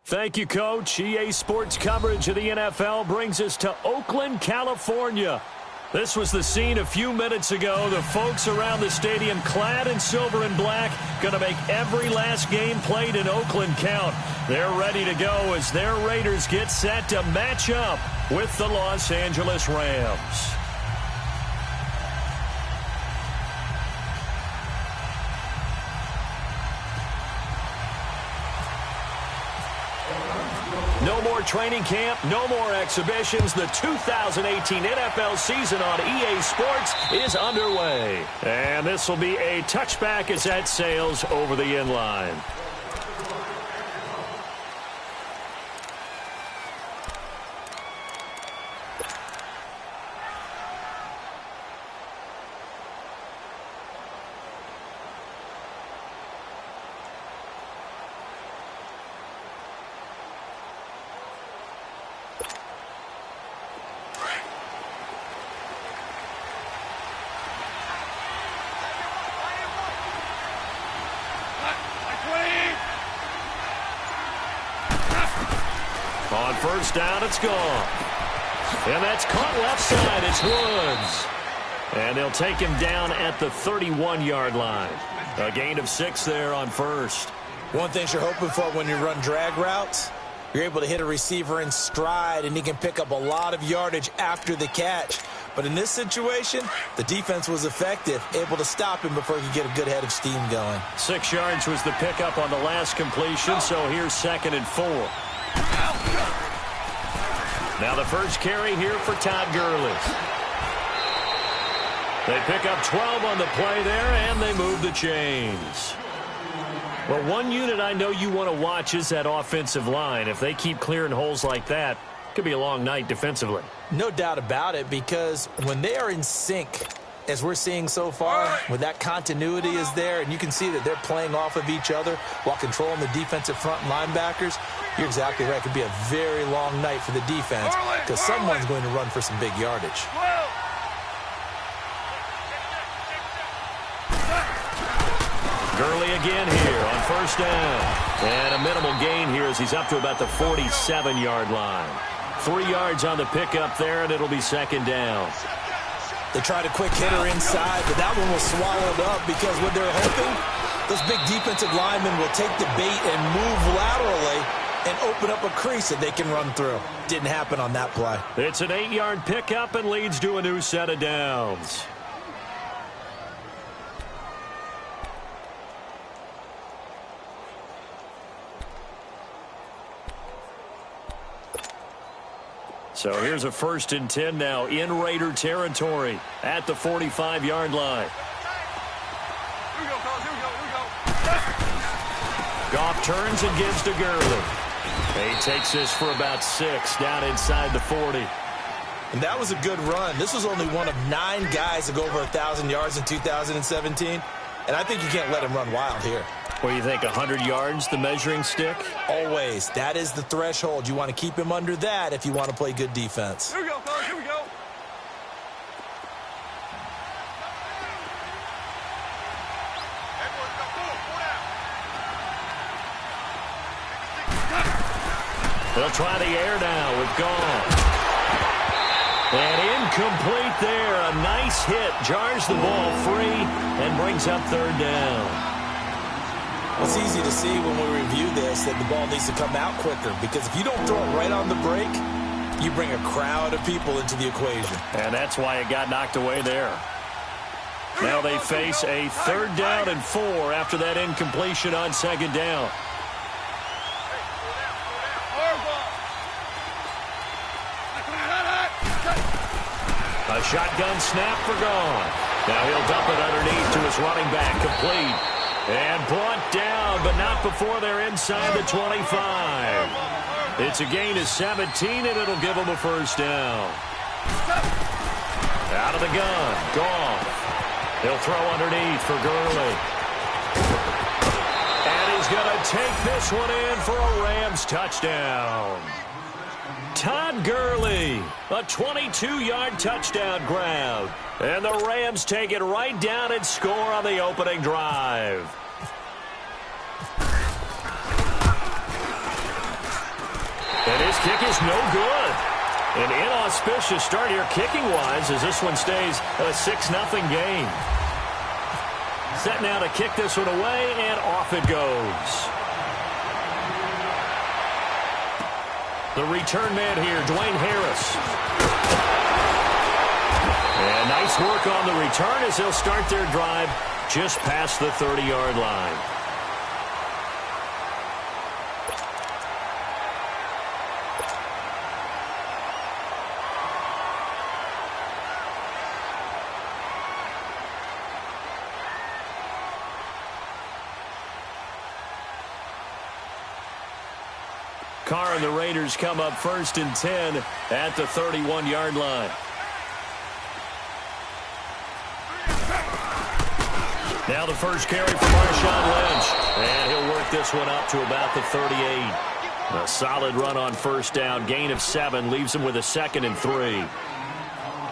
Thank you, Coach. EA Sports coverage of the NFL brings us to Oakland, California. This was the scene a few minutes ago. The folks around the stadium clad in silver and black going to make every last game played in Oakland count. They're ready to go as their Raiders get set to match up with the Los Angeles Rams. No more training camp, no more exhibitions. The 2018 NFL season on EA Sports is underway. And this will be a touchback as that sails over the inline. On first down, it's gone. And that's caught left side. It's Woods. And they'll take him down at the 31-yard line. A gain of 6 there on first. One thing you're hoping for when you run drag routes, you're able to hit a receiver in stride, and he can pick up a lot of yardage after the catch. But in this situation, the defense was effective, able to stop him before he could get a good head of steam going. 6 yards was the pickup on the last completion, so here's 2nd and 4. Now the first carry here for Todd Gurley. They pick up 12 on the play there, and they move the chains. Well, one unit I know you want to watch is that offensive line. If they keep clearing holes like that, it could be a long night defensively. No doubt about it, because when they are in sync, as we're seeing so far, when that continuity is there, and you can see that they're playing off of each other while controlling the defensive front linebackers, you're exactly right. It could be a very long night for the defense because someone's going to run for some big yardage. Gurley again here on first down. And a minimal gain here as he's up to about the 47-yard line. 3 yards on the pickup there, and it'll be 2nd down. They tried a quick hitter inside, but that one was swallowed up because what they're hoping, those big defensive linemen will take the bait and move laterally and open up a crease that they can run through. Didn't happen on that play. It's an 8-yard pickup and leads to a new set of downs. So here's a 1st and 10 now in Raider territory at the 45-yard line. Here we go, fellas. Here we go. Goff turns and gives to Gurley. He takes this for about 6 down inside the 40. And that was a good run. This was only one of 9 guys to go over 1,000 yards in 2017. And I think you can't let him run wild here. What do you think, 100 yards, the measuring stick? Always. That is the threshold. You want to keep him under that if you want to play good defense. Here we go, fellas. Here we go. They'll try the air now with Goff. And incomplete there. A nice hit. Jars the ball free and brings up 3rd down. It's easy to see when we review this that the ball needs to come out quicker because if you don't throw it right on the break, you bring a crowd of people into the equation. And that's why it got knocked away there. Now they face a 3rd down and 4 after that incompletion on 2nd down. A shotgun snap for Goff. Now he'll dump it underneath to his running back, complete. And brought down, but not before they're inside the 25. It's a gain of 17, and it'll give them a 1st down. Out of the gun, Goff. He'll throw underneath for Gurley. And he's going to take this one in for a Rams touchdown. Todd Gurley, a 22-yard touchdown grab. And the Rams take it right down and score on the opening drive. And his kick is no good. An inauspicious start here kicking-wise as this one stays a 6-0 game. Set now to kick this one away, and off it goes. The return man here, Dwayne Harris. And nice work on the return as they'll start their drive just past the 30-yard line. Carr and the Raiders come up 1st and 10 at the 31-yard line. Now the first carry for Marshawn Lynch. And he'll work this one up to about the 38. A solid run on first down. Gain of 7 leaves him with a 2nd and 3.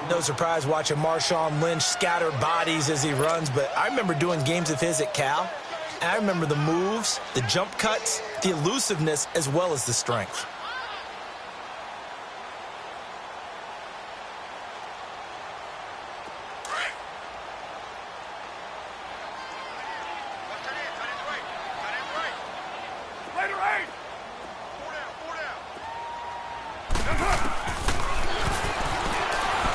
No surprise watching Marshawn Lynch scatter bodies as he runs, but I remember doing games of his at Cal. And I remember the moves, the jump cuts, the elusiveness, as well as the strength.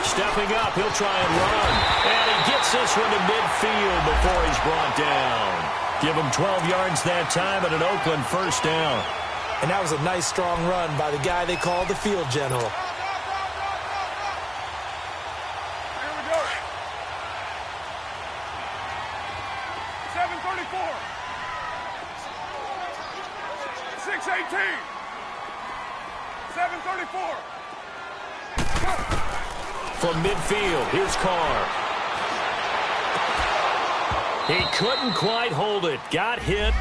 Stepping up, he'll try and run. And he gets this one to midfield before he's brought down. Give him 12 yards that time and an Oakland first down. And that was a nice, strong run by the guy they call the field general. Here we go. 7:34. 6:18. 7:34. From midfield, here's Carr. He couldn't quite hold it. Got hit.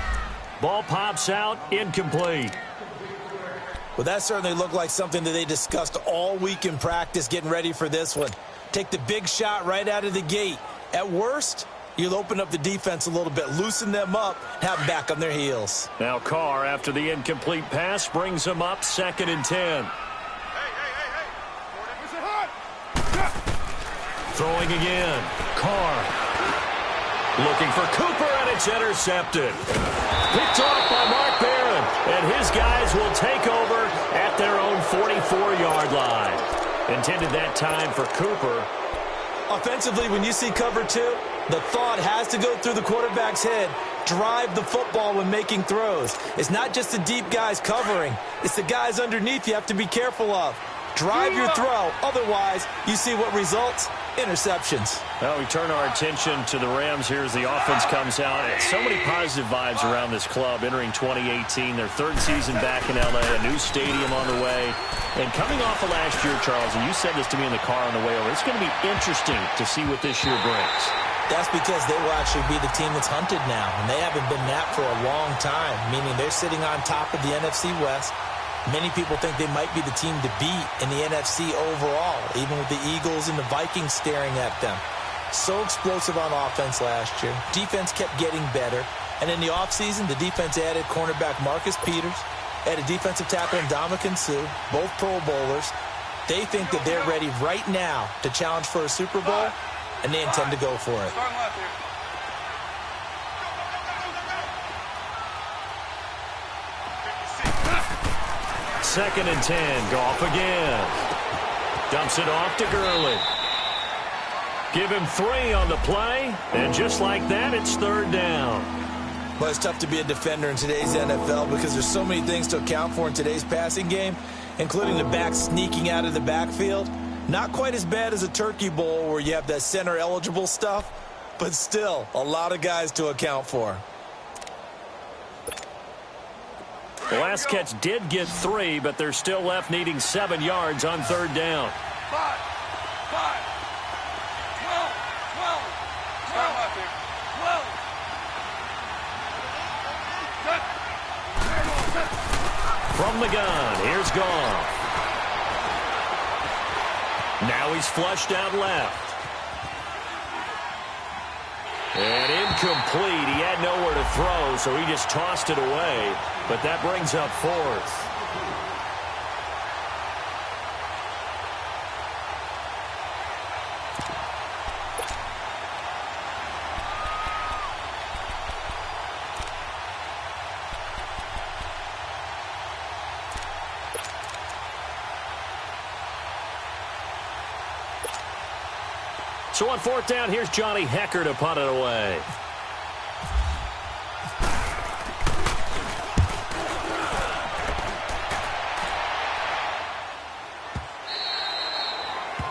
Ball pops out. Incomplete. Well, that certainly looked like something that they discussed all week in practice getting ready for this one. Take the big shot right out of the gate. At worst, you'll open up the defense a little bit, loosen them up, have them back on their heels. Now Carr, after the incomplete pass, brings them up 2nd and 10. Throwing again. Carr. Looking for Cooper, and it's intercepted. Picked off by Mark Barron, and his guys will take over at their own 44-yard line. Intended that time for Cooper. Offensively, when you see cover 2, the thought has to go through the quarterback's head. Drive the football when making throws. It's not just the deep guys covering. It's the guys underneath you have to be careful of. Drive your throw. Otherwise, you see what results? Interceptions. Well, we turn our attention to the Rams here as the offense comes out. So many positive vibes around this club entering 2018. Their 3rd season back in L.A., a new stadium on the way. And coming off of last year, Charles, and you said this to me in the car on the way over, it's going to be interesting to see what this year brings. That's because they will actually be the team that's hunted now. And they haven't been that for a long time, meaning they're sitting on top of the NFC West. Many people think they might be the team to beat in the NFC overall, even with the Eagles and the Vikings staring at them. So explosive on offense last year. Defense kept getting better. And in the offseason, the defense added cornerback Marcus Peters, added defensive tackle Ndamukong Suh, both Pro Bowlers. They think that they're ready right now to challenge for a Super Bowl, and they intend to go for it. Starting left here. 2nd and 10. Goff again. Dumps it off to Gurley. Give him 3 on the play. And just like that, it's 3rd down. Well, it's tough to be a defender in today's NFL because there's so many things to account for in today's passing game, including the back sneaking out of the backfield. Not quite as bad as a turkey bowl where you have that center-eligible stuff, but still a lot of guys to account for. The last catch did get 3, but they're still left needing 7 yards on 3rd down. 5, 12, 12. Starting left here. 12. Set. From the gun, here's Goff. Now he's flushed out left. And incomplete. He had nowhere to throw, so he just tossed it away. But that brings up 4th. So on fourth down, here's Johnny Hecker to punt it away.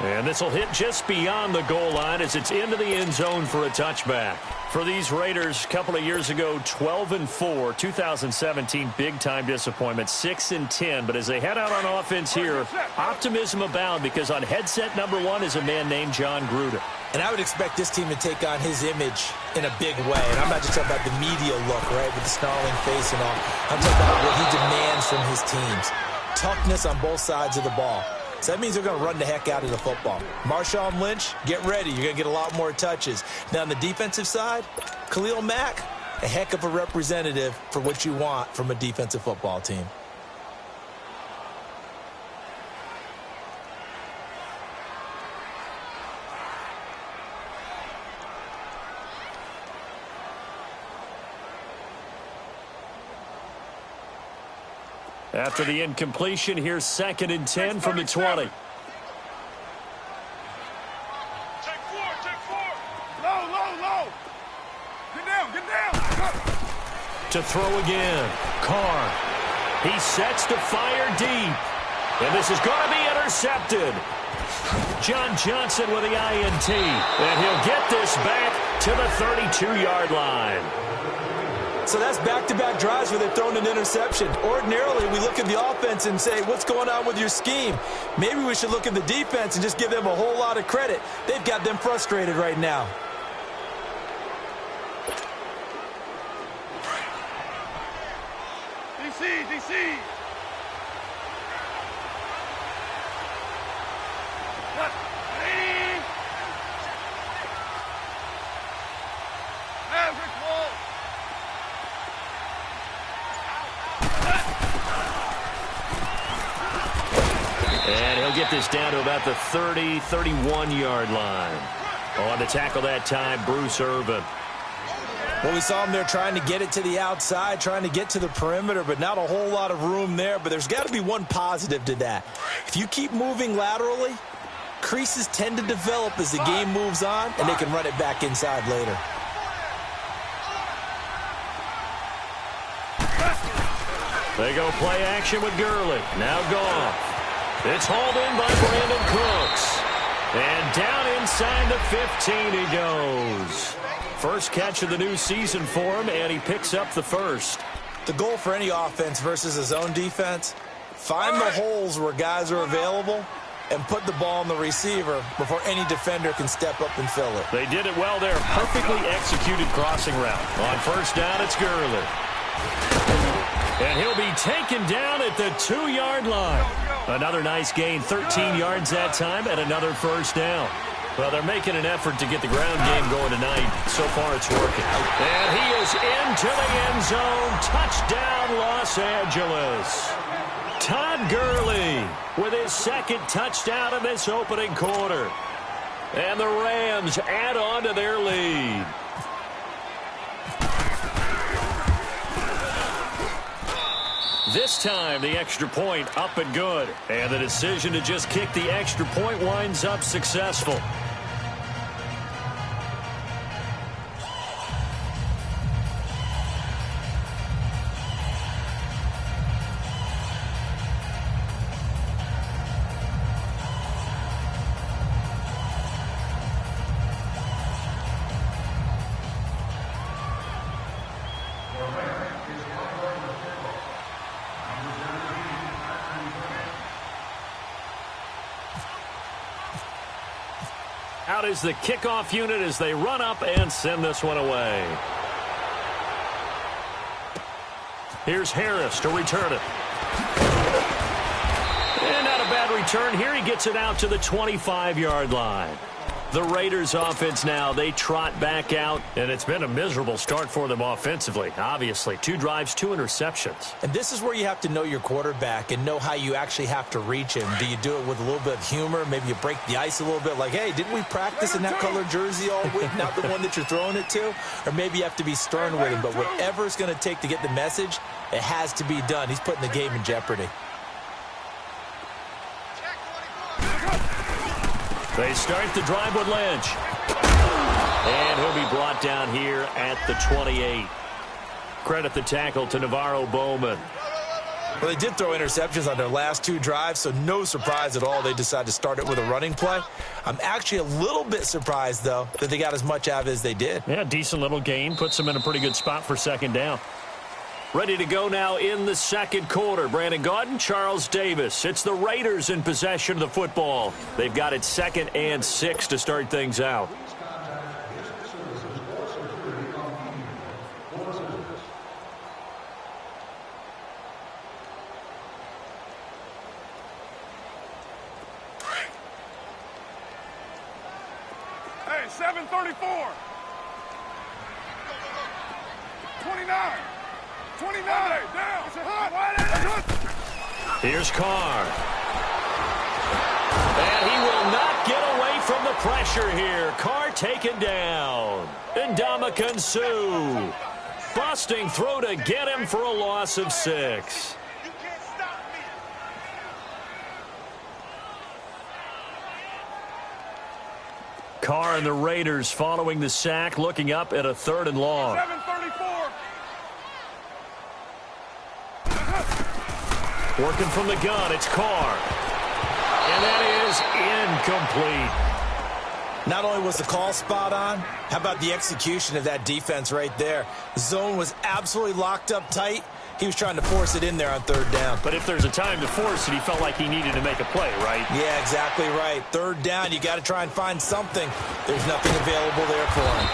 And this will hit just beyond the goal line as it's into the end zone for a touchback. For these Raiders, a couple of years ago, 12-4, 2017, big-time disappointment, 6-10. But as they head out on offense here, optimism abound because on headset number 1 is a man named John Gruden. And I would expect this team to take on his image in a big way. And I'm not just talking about the media look, right, with the snarling face and all. I'm talking about what he demands from his teams. Toughness on both sides of the ball. So that means they're going to run the heck out of the football. Marshawn Lynch, get ready. You're going to get a lot more touches. Now, on the defensive side, Khalil Mack, a heck of a representative for what you want from a defensive football team. After the incompletion, here's 2nd and 10 from the 20. Take 4. Low. Get down. To throw again. Carr. He sets to fire deep. And this is going to be intercepted. John Johnson with the INT. And he'll get this back to the 32-yard line. So that's back-to-back drives where they've thrown an interception. Ordinarily, we look at the offense and say, what's going on with your scheme? Maybe we should look at the defense and just give them a whole lot of credit. They've got them frustrated right now. DC. And he'll get this down to about the 30, 31-yard line. On to tackle that time, Bruce Irvin. Well, we saw him there trying to get it to the outside, trying to get to the perimeter, but not a whole lot of room there. But there's got to be one positive to that. If you keep moving laterally, creases tend to develop as the game moves on, and they can run it back inside later. They go play action with Gurley. Now gone. It's hauled in by Brandon Cooks. And down inside the 15 he goes. First catch of the new season for him, and he picks up the first. The goal for any offense versus his own defense, find the holes where guys are available and put the ball on the receiver before any defender can step up and fill it. They did it well there. Perfectly executed crossing route. On first down, it's Gurley. And he'll be taken down at the 2-yard line. Another nice gain, 13 yards that time, and another first down. Well, they're making an effort to get the ground game going tonight. So far, it's working. And he is into the end zone. Touchdown, Los Angeles. Todd Gurley with his second touchdown in this opening quarter. And the Rams add on to their lead. This time, the extra point up and good. And the decision to just kick the extra point winds up successful. Out is the kickoff unit as they run up and send this one away. Here's Harris to return it. And not a bad return here. He gets it out to the 25-yard line. The Raiders offense now, they trot back out, and it's been a miserable start for them offensively, obviously. 2 drives, 2 interceptions. And this is where you have to know your quarterback and know how you actually have to reach him. Do you do it with a little bit of humor? Maybe you break the ice a little bit like, hey, didn't we practice in that color jersey all week, not the one that you're throwing it to? Or maybe you have to be stern with him. But whatever it's going to take to get the message, it has to be done. He's putting the game in jeopardy. They start the drive with Lynch. And he'll be brought down here at the 28. Credit the tackle to Navarro Bowman. Well, they did throw interceptions on their last 2 drives, so no surprise at all they decided to start it with a running play. I'm actually a little bit surprised, though, that they got as much out of it as they did. Yeah, decent little gain. Puts them in a pretty good spot for second down. Ready to go now in the second quarter. Brandon Gaudin, Charles Davis. It's the Raiders in possession of the football. They've got it 2nd and 6 to start things out. Hey, 7:34. 29. 29. Down. Here's Carr. And he will not get away from the pressure here. Carr taken down. Ndamukong Suh. Busting through to get him for a loss of 6. Carr and the Raiders following the sack, looking up at a 3rd and long. 7:34. Working from the gun, it's Carr. And that is incomplete. Not only was the call spot on, how about the execution of that defense right there? The zone was absolutely locked up tight. He was trying to force it in there on 3rd down. But if there's a time to force it, he felt like he needed to make a play, right? Yeah, exactly right. 3rd down, you got to try and find something. There's nothing available there for him.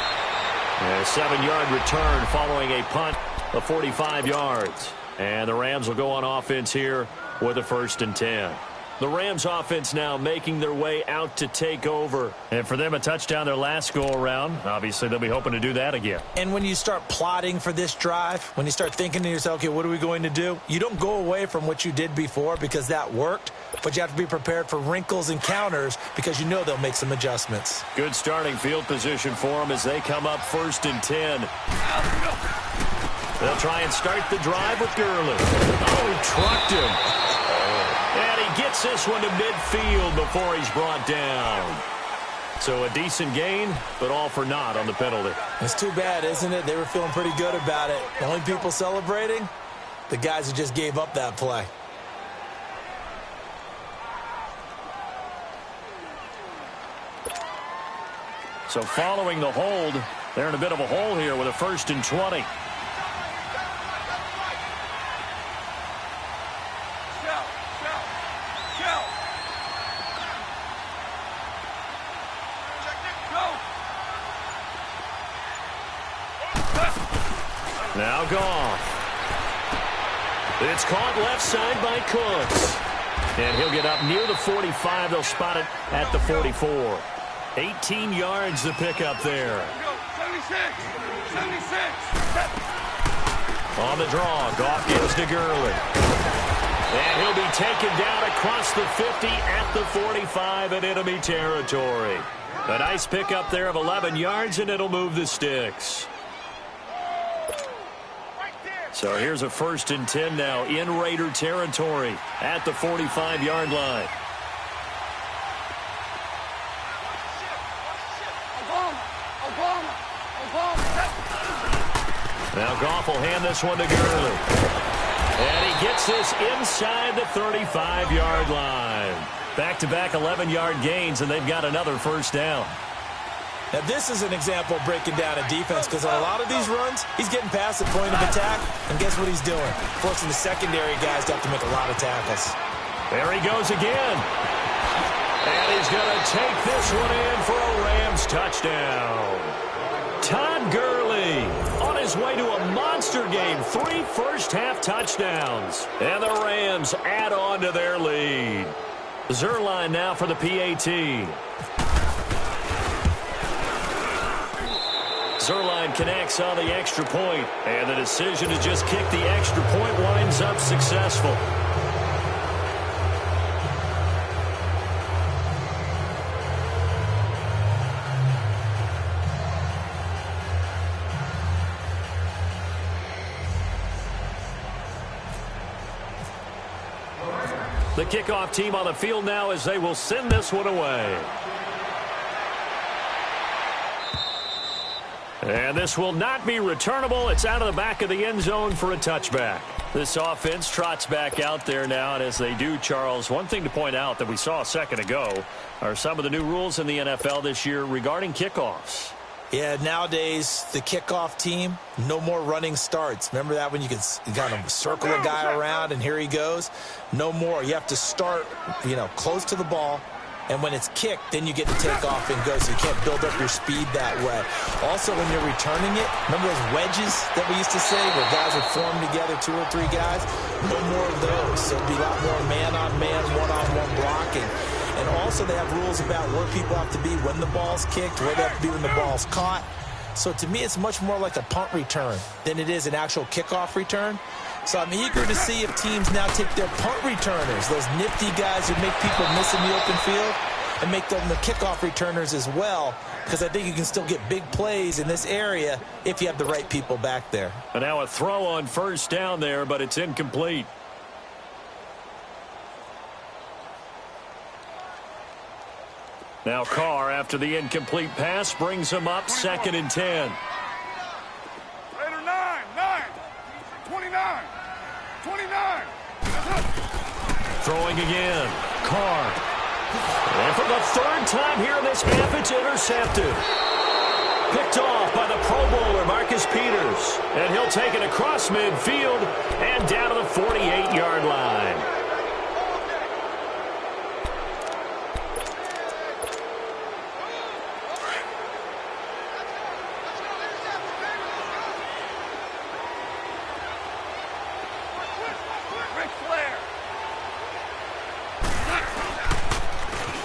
A 7-yard return following a punt of 45 yards. And the Rams will go on offense here with a 1st and 10. The Rams offense now making their way out to take over. And for them, a touchdown their last go-around. Obviously, they'll be hoping to do that again. And when you start plotting for this drive, when you start thinking to yourself, okay, what are we going to do? You don't go away from what you did before because that worked. But you have to be prepared for wrinkles and counters because you know they'll make some adjustments. Good starting field position for them as they come up 1st and 10. They'll try and start the drive with Gurley. Oh, he trucked him. And he gets this one to midfield before he's brought down. So a decent gain, but all for naught on the penalty. It's too bad, isn't it? They were feeling pretty good about it. The only people celebrating, the guys who just gave up that play. So following the hold, they're in a bit of a hole here with a 1st and 20. Now Goff. It's caught left side by Cooks. And he'll get up near the 45. They'll spot it at the 44. 18 yards to pick up there. 76. On the draw, Goff gives to Gurley. And he'll be taken down across the 50 at the 45 in enemy territory. A nice pickup there of 11 yards, and it'll move the sticks. So here's a 1st and 10 now in Raider territory at the 45-yard line. Now Goff will hand this one to Gurley. And he gets this inside the 35-yard line. Back-to-back 11-yard gains, and they've got another 1st down. Now, this is an example of breaking down a defense because on a lot of these runs, he's getting past the point of attack, and guess what he's doing? Forcing the secondary guys to have to make a lot of tackles. There he goes again. And he's going to take this one in for a Rams touchdown. Todd Gurley on his way to a monster game. 3 first-half touchdowns. And the Rams add on to their lead. Zuerlein now for the PAT. Zuerlein connects on the extra point, and the decision to just kick the extra point winds up successful. The kickoff team on the field now as they will send this one away. And this will not be returnable. It's out of the back of the end zone for a touchback. This offense trots back out there now, and as they do, Charles, one thing to point out that we saw a second ago are some of the new rules in the NFL this year regarding kickoffs. Yeah, nowadays, the kickoff team, no more running starts. Remember that when you could kind of circle a guy around and here he goes? No more. You have to start, close to the ball. And when it's kicked, then you get to take off and go, so you can't build up your speed that way. Also, when you're returning it, remember those wedges that we used to say where guys would form together, 2 or 3 guys? No more of those. So it'll be a lot more man-on-man, one-on-one blocking. And also they have rules about where people have to be when the ball's kicked, where they have to be when the ball's caught. So to me, it's much more like a punt return than it is an actual kickoff return. So I'm eager to see if teams now take their punt returners, those nifty guys who make people miss in the open field, and make them the kickoff returners as well, because I think you can still get big plays in this area if you have the right people back there. And now a throw on first down there, but it's incomplete. Now Carr, after the incomplete pass, brings him up 2nd and 10. Raider 9, 29. 29. Throwing again. Carr. And for the 3rd time here in this half, it's intercepted. Picked off by the Pro Bowler, Marcus Peters. And he'll take it across midfield and down to the 48-yard line.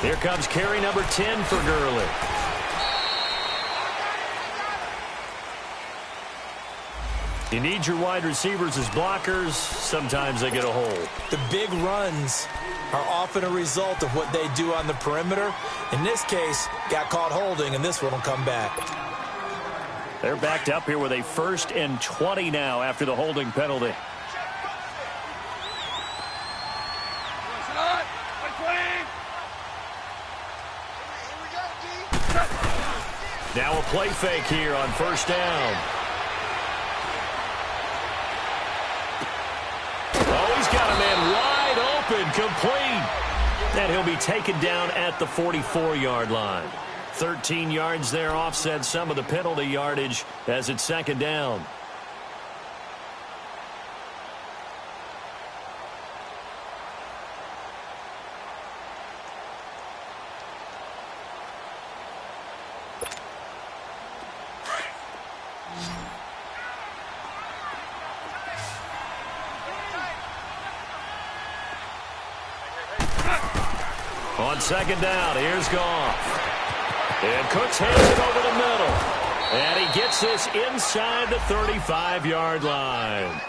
Here comes carry number 10 for Gurley. You need your wide receivers as blockers. Sometimes they get a hold. The big runs are often a result of what they do on the perimeter. In this case, got caught holding, and this one will come back. They're backed up here with a 1st and 20 now after the holding penalty. Now a play fake here on 1st down. Oh, he's got a man wide open, complete. And he'll be taken down at the 44-yard line. 13 yards there, offset some of the penalty yardage as it's 2nd down. On 2nd down, here's Goff. And Cooks hands it over the middle. And he gets this inside the 35-yard line.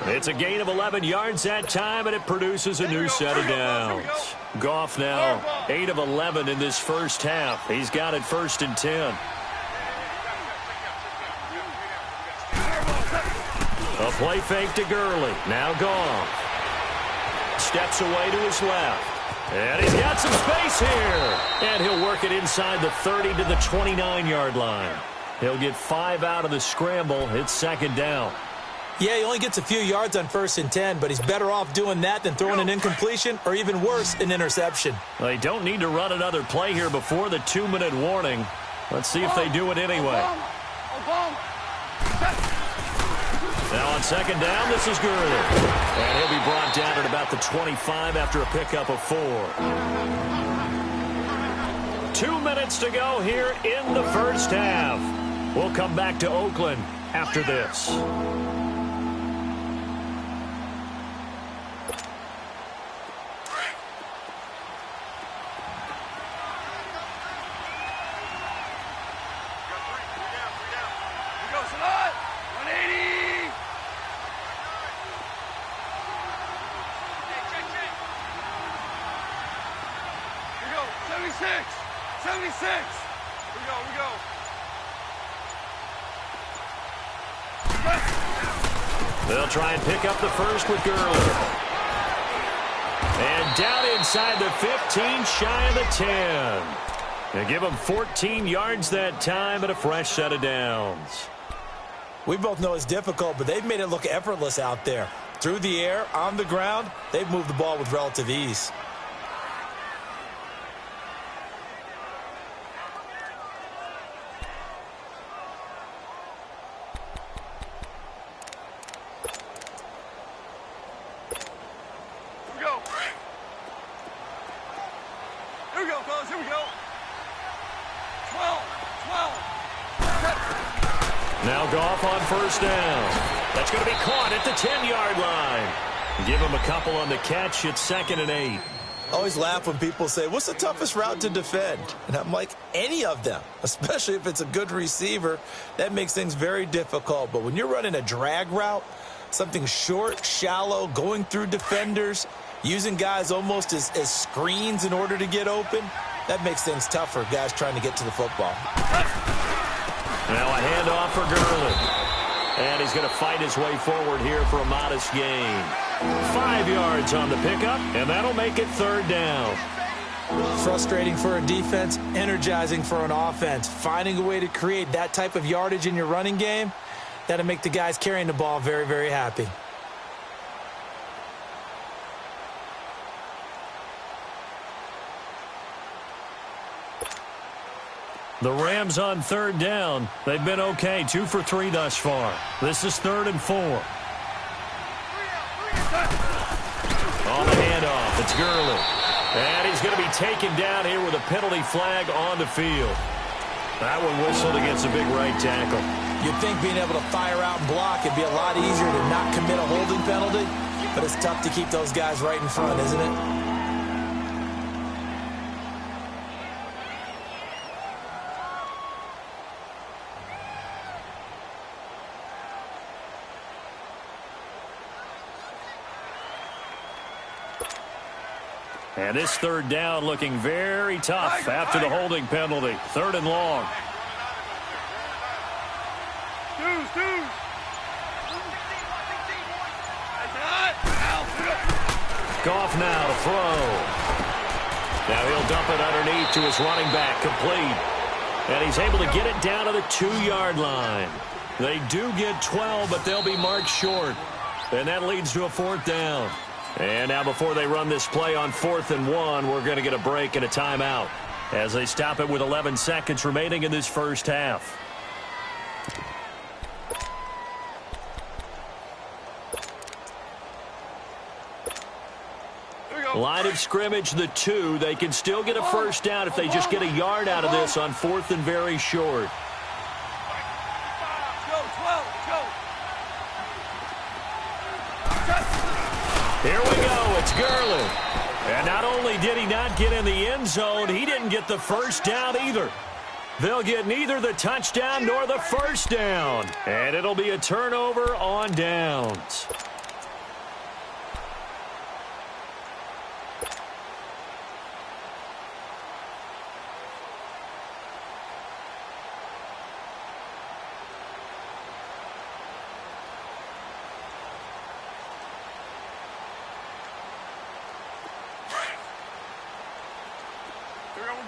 It's a gain of 11 yards that time, and it produces a new set of downs. Goff now 8 of 11 in this first half. He's got it 1st and 10. A play fake to Gurley. Now Goff. Steps away to his left. And he's got some space here. And he'll work it inside the 30 to the 29-yard line. He'll get 5 out of the scramble. It's 2nd down. Yeah, he only gets a few yards on 1st and 10, but he's better off doing that than throwing an incompletion or even worse, an interception. They don't need to run another play here before the 2-minute warning. Let's see if they do it anyway. Now on 2nd down, this is Gurley. And he'll be brought down at about the 25 after a pickup of 4. 2 minutes to go here in the first half. We'll come back to Oakland after this. They'll try and pick up the first with Gurley. And down inside the 15, shy of the 10. They give him 14 yards that time and a fresh set of downs. We both know it's difficult, but they've made it look effortless out there. Through the air, on the ground, they've moved the ball with relative ease. Here we go, fellas. Here we go. 12. Now Goff on first down. That's going to be caught at the 10-yard line. Give him a couple on the catch. It's 2nd and 8. I always laugh when people say, what's the toughest route to defend? And I'm like, any of them, especially if it's a good receiver. That makes things very difficult. But when you're running a drag route, something short, shallow, going through defenders, using guys almost as screens in order to get open, that makes things tougher, guys trying to get to the football. Now a handoff for Gurley. And he's going to fight his way forward here for a modest gain. 5 yards on the pickup, and that'll make it 3rd down. Frustrating for a defense, energizing for an offense. Finding a way to create that type of yardage in your running game, that'll make the guys carrying the ball very, very happy. The Rams on 3rd down. They've been okay, 2 for 3 thus far. This is 3rd and 4. On the handoff, it's Gurley. And he's going to be taken down here with a penalty flag on the field. That one whistled against a big right tackle. You'd think being able to fire out and block it'd be a lot easier to not commit a holding penalty, but it's tough to keep those guys right in front, isn't it? And this 3rd down looking very tough after the holding penalty. 3rd and long. Goff now to throw. Now he'll dump it underneath to his running back, complete. And he's able to get it down to the 2-yard line. They do get 12, but they'll be marked short. And that leads to a 4th down. And now before they run this play on 4th and 1, we're going to get a break and a timeout as they stop it with 11 seconds remaining in this first half. Line of scrimmage, the 2. They can still get a first down if they just get a yard out of this on 4th and very short. Here we go. It's Gurley. And not only did he not get in the end zone, he didn't get the first down either. They'll get neither the touchdown nor the first down. And it'll be a turnover on downs.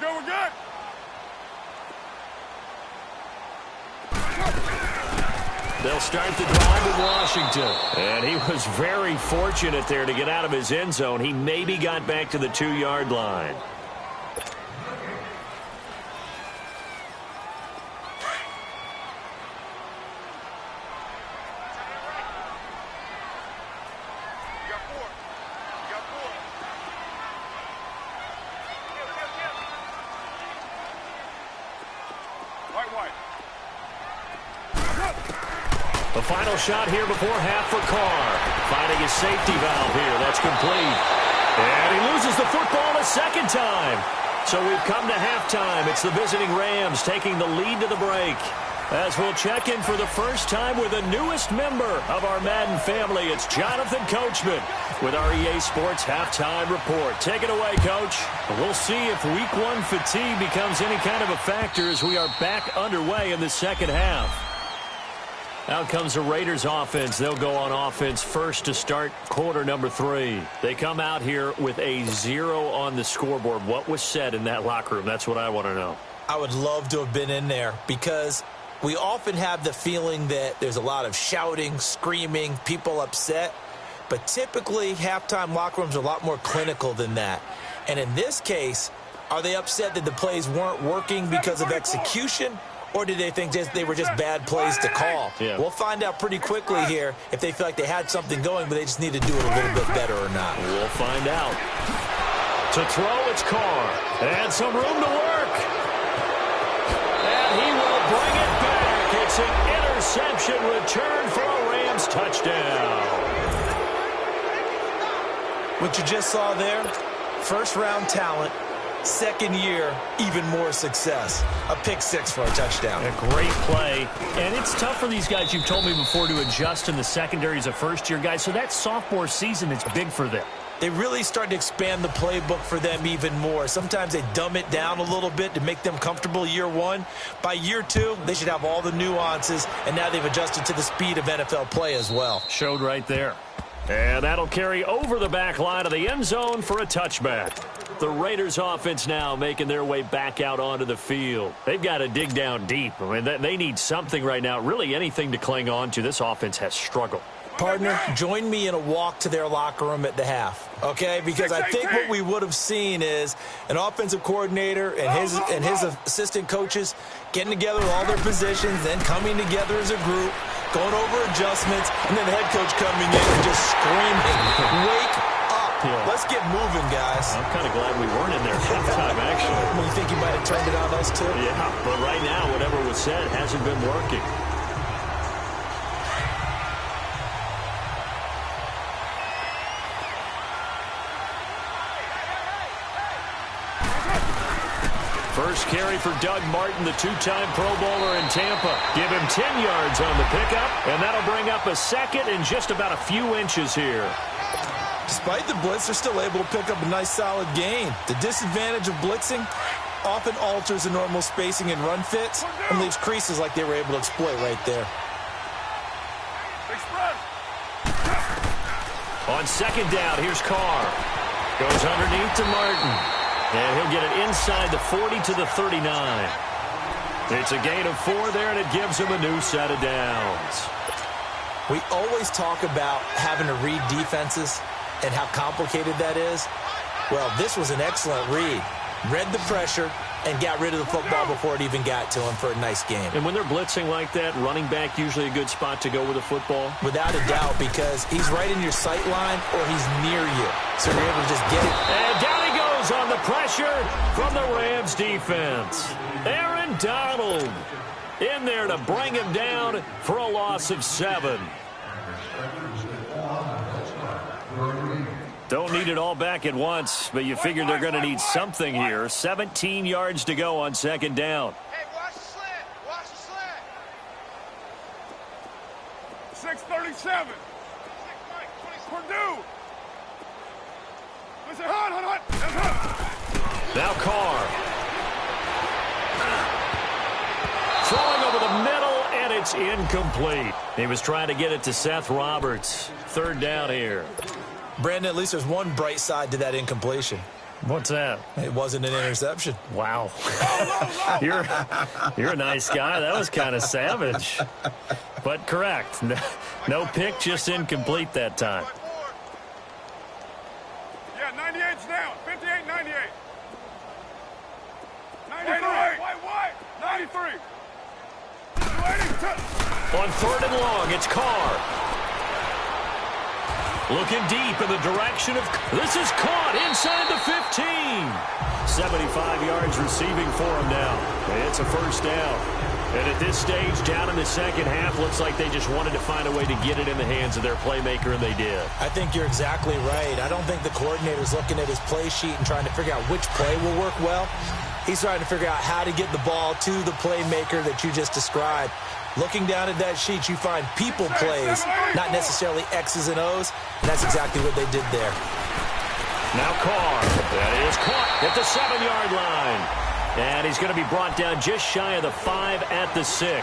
We're good. They'll start the drive in Washington. And he was very fortunate there to get out of his end zone. He maybe got back to the 2-yard line. The final shot here before half for Carr. Finding his safety valve here. That's complete. And he loses the football a second time. So we've come to halftime. It's the visiting Rams taking the lead to the break. As we'll check in for the first time with the newest member of our Madden family. It's Jonathan Coachman with our EA Sports Halftime Report. Take it away, Coach. We'll see if Week 1 fatigue becomes any kind of a factor as we are back underway in the second half. Out comes the Raiders offense. They'll go on offense first to start quarter number 3. They come out here with a 0 on the scoreboard. What was said in that locker room? That's what I want to know. I would love to have been in there because we often have the feeling that there's a lot of shouting, screaming, people upset. But typically, halftime locker rooms are a lot more clinical than that. And in this case, are they upset that the plays weren't working because of execution? Or did they think they were just bad plays to call? Yeah. We'll find out pretty quickly here if they feel like they had something going, but they just need to do it a little bit better or not. We'll find out. To throw, it's Carr. And some room to work. And he will bring it back. It's an interception return for a Rams touchdown. What you just saw there, first-round talent. Second year, even more success. A pick 6 for a touchdown. A great play. And it's tough for these guys, you've told me before, to adjust in the secondary as a first-year guy. So that sophomore season is big for them. They really start to expand the playbook for them even more. Sometimes they dumb it down a little bit to make them comfortable year 1. By year 2, they should have all the nuances, and now they've adjusted to the speed of NFL play as well. Showed right there. And that'll carry over the back line of the end zone for a touchback. The Raiders offense now making their way back out onto the field. They've got to dig down deep. I mean, they need something right now, really anything to cling on to. This offense has struggled. Partner, join me in a walk to their locker room at the half, okay? Because I think what we would have seen is an offensive coordinator and his assistant coaches getting together all their positions, then coming together as a group, going over adjustments, and then the head coach coming in and just screaming, "Wake up. Yeah. Let's get moving, guys." I'm kind of glad we weren't in there at halftime, actually. Well, you think he might have turned it on us, too? Yeah, but right now, whatever was said hasn't been working. First carry for Doug Martin, the 2-time Pro Bowler in Tampa. Give him 10 yards on the pickup, and that'll bring up a second in just about a few inches here. Despite the blitz, they're still able to pick up a nice, solid gain. The disadvantage of blitzing often alters the normal spacing and run fits and leaves creases like they were able to exploit right there. On second down, here's Carr. Goes underneath to Martin. And he'll get it inside the 40 to the 39. It's a gain of 4 there, and it gives him a new set of downs. We always talk about having to read defenses and how complicated that is. Well, this was an excellent read. Read the pressure and got rid of the football before it even got to him for a nice game. And when they're blitzing like that, running back usually a good spot to go with the football? Without a doubt, because he's right in your sight line or he's near you. So you're able to just get it. And down he goes on the pressure from the Rams defense. Aaron Donald in there to bring him down for a loss of 7. Don't need it all back at once, but you figure they're going to need something here. 17 yards to go on second down. Hey, watch the slant. Watch the slant. 6:37. Purdue. Listen, hot. Now Carr. Throwing over the middle, and it's incomplete. He was trying to get it to Seth Roberts. Third down here. Brandon, at least there's one bright side to that incompletion. What's that? It wasn't an interception. Wow. You're a nice guy. That was kind of savage. But correct. No pick, just incomplete that time. Yeah, 98's down. 58, 98. 93. White. 93. On third and long, it's Carr. Looking deep in the direction of... This is caught inside the 15. 75 yards receiving for him now. It's a first down. And at this stage, down in the second half, looks like they just wanted to find a way to get it in the hands of their playmaker, and they did. I think you're exactly right. I don't think the coordinator's looking at his play sheet and trying to figure out which play will work well. He's trying to figure out how to get the ball to the playmaker that you just described. Looking down at that sheet, you find people plays, not necessarily X's and O's, and that's exactly what they did there. Now Carr. That is caught at the 7-yard line. And he's going to be brought down just shy of the 5 at the 6.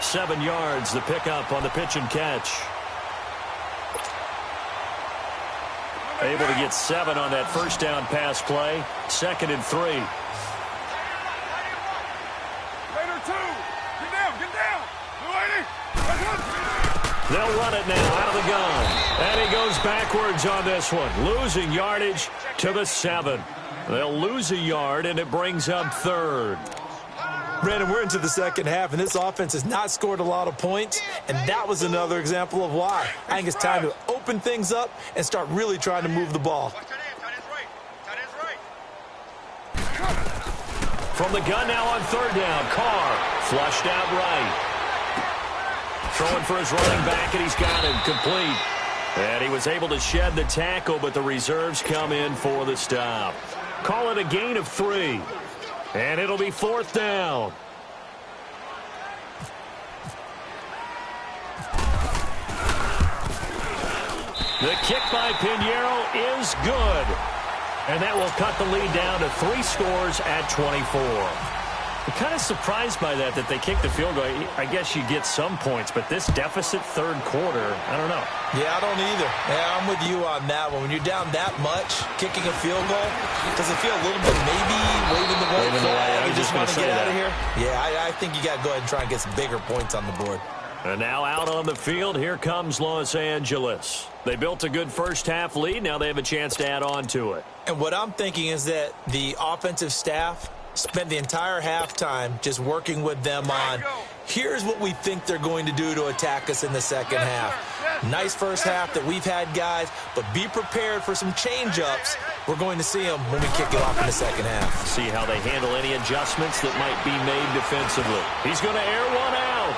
7 yards, the pickup on the pitch and catch. Able to get 7 on that first down pass play. 2nd and 3. Raider 2. Get down. They'll run it now out of the gun. And he goes backwards on this one. Losing yardage to the 7. They'll lose a yard, and it brings up 3rd. Brandon, we're into the second half, and this offense has not scored a lot of points, and that was another example of why. I think it's time to open things up and start really trying to move the ball. From the gun now on 3rd down. Carr flushed out right. Throwing for his running back, and he's got it complete. And he was able to shed the tackle, but the reserves come in for the stop. Call it a gain of 3. And it'll be 4th down. The kick by Pinheiro is good. And that will cut the lead down to 3 scores at 24. I'm kind of surprised by that they kicked the field goal. I guess you get some points, but this deficit 3rd quarter, I don't know. Yeah, I don't either. Yeah, I'm with you on that one. When you're down that much, kicking a field goal, does it feel a little bit maybe waving the white flag? You just want to get out of here? Yeah, I think you got to go ahead and try and get some bigger points on the board. And now out on the field, here comes Los Angeles. They built a good first-half lead. Now they have a chance to add on to it. And what I'm thinking is that the offensive staff spent the entire halftime just working with them on, here's what we think they're going to do to attack us in the second half. Nice first half that we've had, guys, but be prepared for some change-ups. We're going to see them when we kick it off in the second half. See how they handle any adjustments that might be made defensively. He's going to air one out.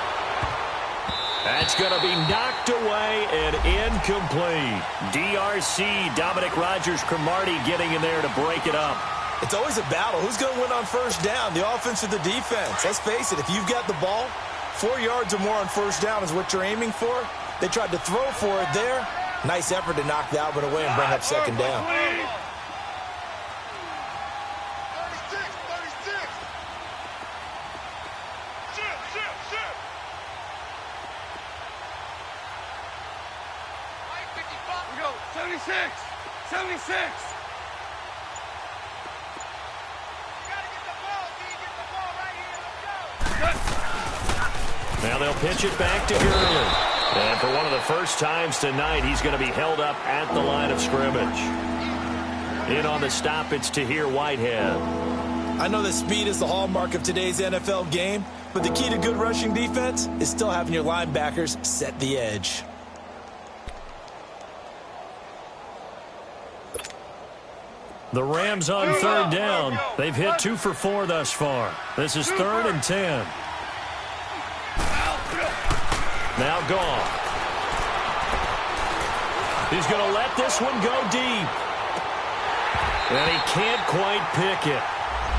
That's going to be knocked away and incomplete. DRC, Dominic Rodgers-Cromartie getting in there to break it up. It's always a battle. Who's going to win on first down, the offense or the defense? Let's face it, if you've got the ball, 4 yards or more on first down is what you're aiming for. They tried to throw for it there. Nice effort to knock that one away and bring up 2nd down. 76. Now they'll pitch it back to Gurley. And for one of the first times tonight, he's going to be held up at the line of scrimmage. In on the stop, it's Tahir Whitehead. I know that speed is the hallmark of today's NFL game, but the key to good rushing defense is still having your linebackers set the edge. The Rams on 3rd down. They've hit 2 for 4 thus far. This is 3rd and 10. Now Goff. He's going to let this one go deep. And he can't quite pick it.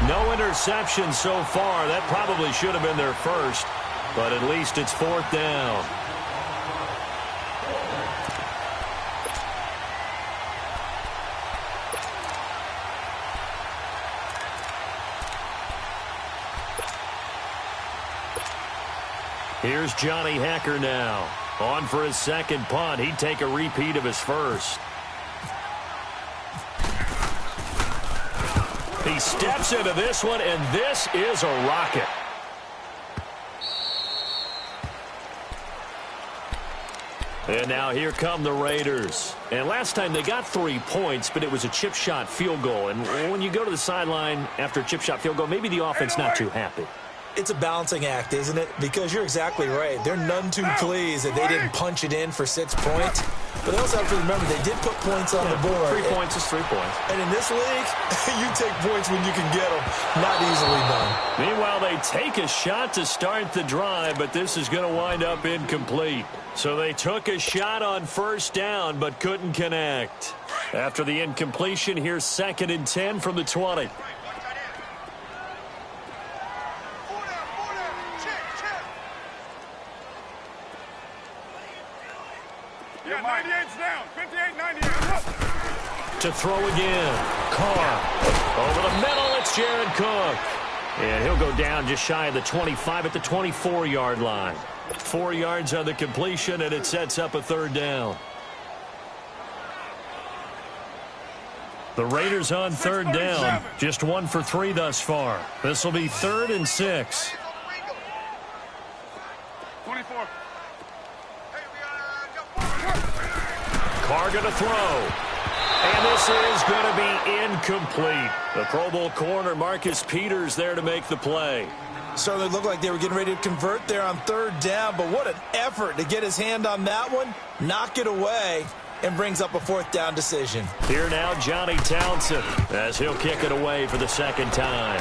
No interception so far. That probably should have been their first, but at least it's 4th down. Here's Johnny Hecker now. On for his 2nd punt. He'd take a repeat of his first. He steps into this one, and this is a rocket. And now here come the Raiders. And last time they got 3 points, but it was a chip shot field goal. And when you go to the sideline after a chip shot field goal, maybe the offense not too happy. It's a balancing act, isn't it? Because you're exactly right. They're none too pleased that they didn't punch it in for 6 points. But they also have to remember they did put points on the board. 3 points is 3 points. And in this league, you take points when you can get them. Not easily done. Meanwhile, they take a shot to start the drive, but this is going to wind up incomplete. So they took a shot on first down, but couldn't connect. After the incompletion, here's 2nd and 10 from the 20. Yeah, 98's down. 58, 98. To throw again. Carr. Over the middle, it's Jared Cook. And he'll go down just shy of the 25 at the 24-yard line. 4 yards on the completion, and it sets up a third down. The Raiders on third down. Just 1 for 3 thus far. This will be 3rd and 6. 24. Carr going to throw. And this is going to be incomplete. The Pro Bowl corner, Marcus Peters, there to make the play. Certainly looked like they were getting ready to convert there on third down, but what an effort to get his hand on that one, knock it away, and brings up a 4th down decision. Here now, Johnny Townsend, as he'll kick it away for the second time.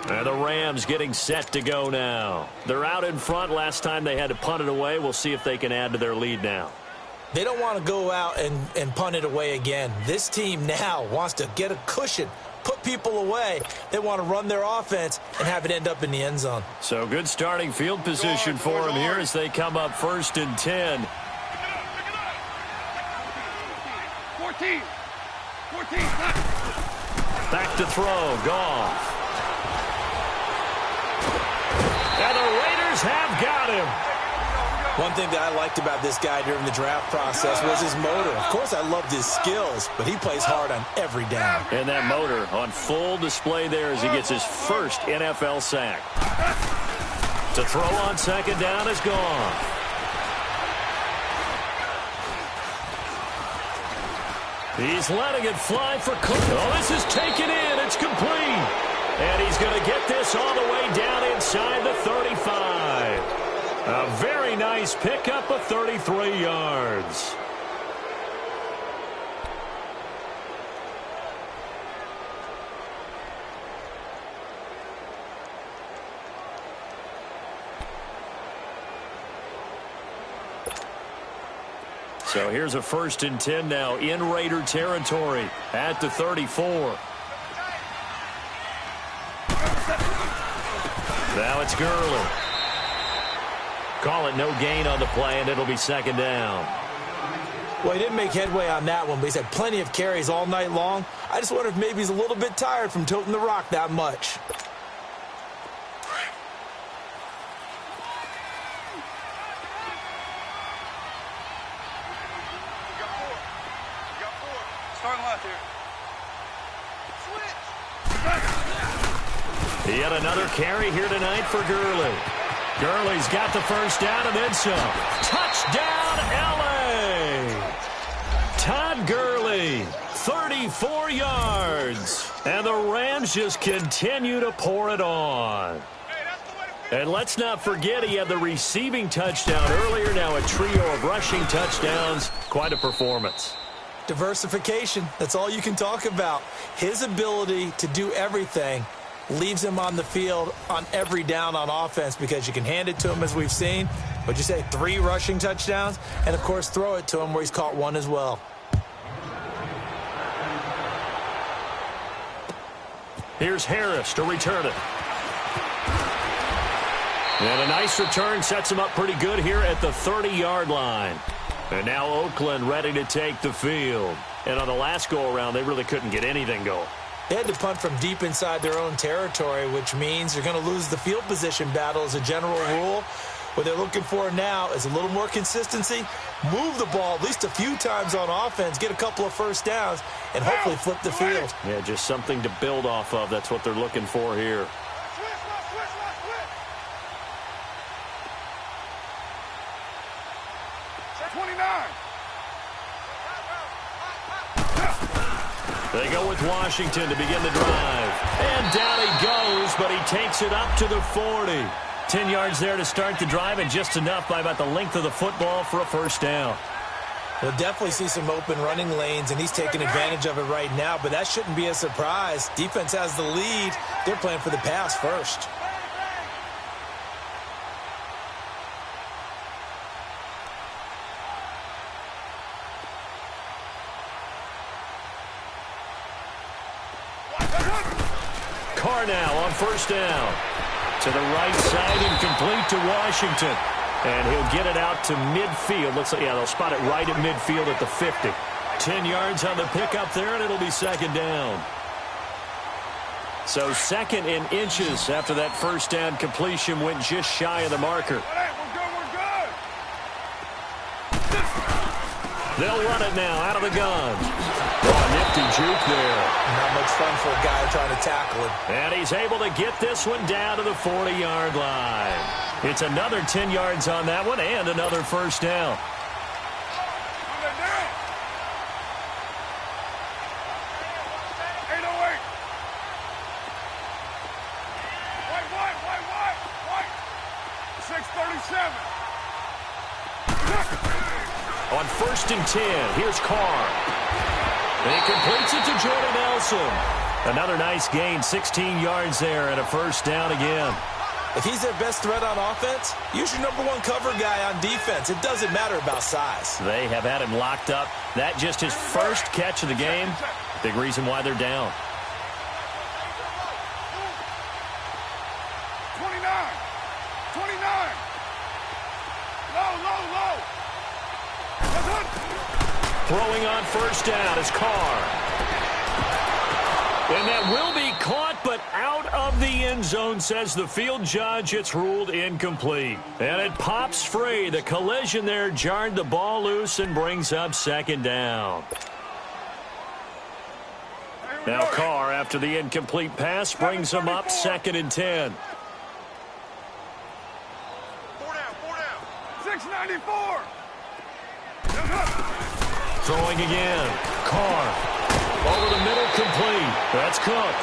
And the Rams getting set to go now. They're out in front. Last time they had to punt it away. We'll see if they can add to their lead now. They don't want to go out and punt it away again. This team now wants to get a cushion, put people away. They want to run their offense and have it end up in the end zone. So good starting field position for them here as they come up 1st and 10. 14. Back to throw. Goff. And the Raiders have got him. One thing that I liked about this guy during the draft process was his motor. Of course, I loved his skills, but he plays hard on every down. And that motor on full display there as he gets his first NFL sack. To throw on second down is gone. He's letting it fly for Cook. Oh, this is taken in. It's complete. And he's going to get this all the way down inside the 35. A very nice pickup of 33 yards. So here's a 1st and 10 now in Raider territory at the 34. Now it's Gurley. Call it no gain on the play, and it'll be second down. Well, he didn't make headway on that one, but he's had plenty of carries all night long. I just wonder if maybe he's a little bit tired from toting the rock that much. Starting left here. Yet another carry here tonight for Gurley. Gurley's got the first down and then some. Touchdown, L.A. Todd Gurley, 34 yards. And the Rams just continue to pour it on. And let's not forget he had the receiving touchdown earlier. Now a trio of rushing touchdowns. Quite a performance. Diversification, that's all you can talk about. His ability to do everything leaves him on the field on every down on offense because you can hand it to him as we've seen. What'd you say, 3 rushing touchdowns? And, of course, throw it to him where he's caught 1 as well. Here's Harris to return it. And a nice return sets him up pretty good here at the 30-yard line. And now Oakland ready to take the field. And on the last go-around, they really couldn't get anything going. They had to punt from deep inside their own territory, which means they're going to lose the field position battle as a general rule. What they're looking for now is a little more consistency, move the ball at least a few times on offense, get a couple of first downs, and hopefully flip the field. Yeah, just something to build off of. That's what they're looking for here. They go with Washington to begin the drive. And down he goes, but he takes it up to the 40. 10 yards there to start the drive, and just enough by about the length of the football for a first down. We'll definitely see some open running lanes, and he's taking advantage of it right now, but that shouldn't be a surprise. Defense has the lead. They're playing for the pass first. Carr now on first down. To the right side, incomplete to Washington. And he'll get it out to midfield. Looks like, yeah, they'll spot it right at midfield at the 50. 10 yards on the pickup there, and it'll be second down. So second in inches after that first down completion went just shy of the marker. They'll run it now out of the gun. Oh, nifty juke there. Not much fun for a guy trying to tackle him. And he's able to get this one down to the 40-yard line. It's another 10 yards on that one and another first down. On 1st and 10, here's Carr. And he completes it to Jordan Nelson. Another nice gain, 16 yards there and a first down again. If he's their best threat on offense, use your #1 cover guy on defense. It doesn't matter about size. They have had him locked up. That just his first catch of the game. Big reason why they're down. 29. Low. Throwing on first down is Carr. And that will be caught, but out of the end zone, says the field judge. It's ruled incomplete. And it pops free. The collision there jarred the ball loose and brings up second down. Now Carr, after the incomplete pass, brings him up 2nd and 10. 4 down. 694. Throwing again. Carr. Over the middle, complete. That's Cook.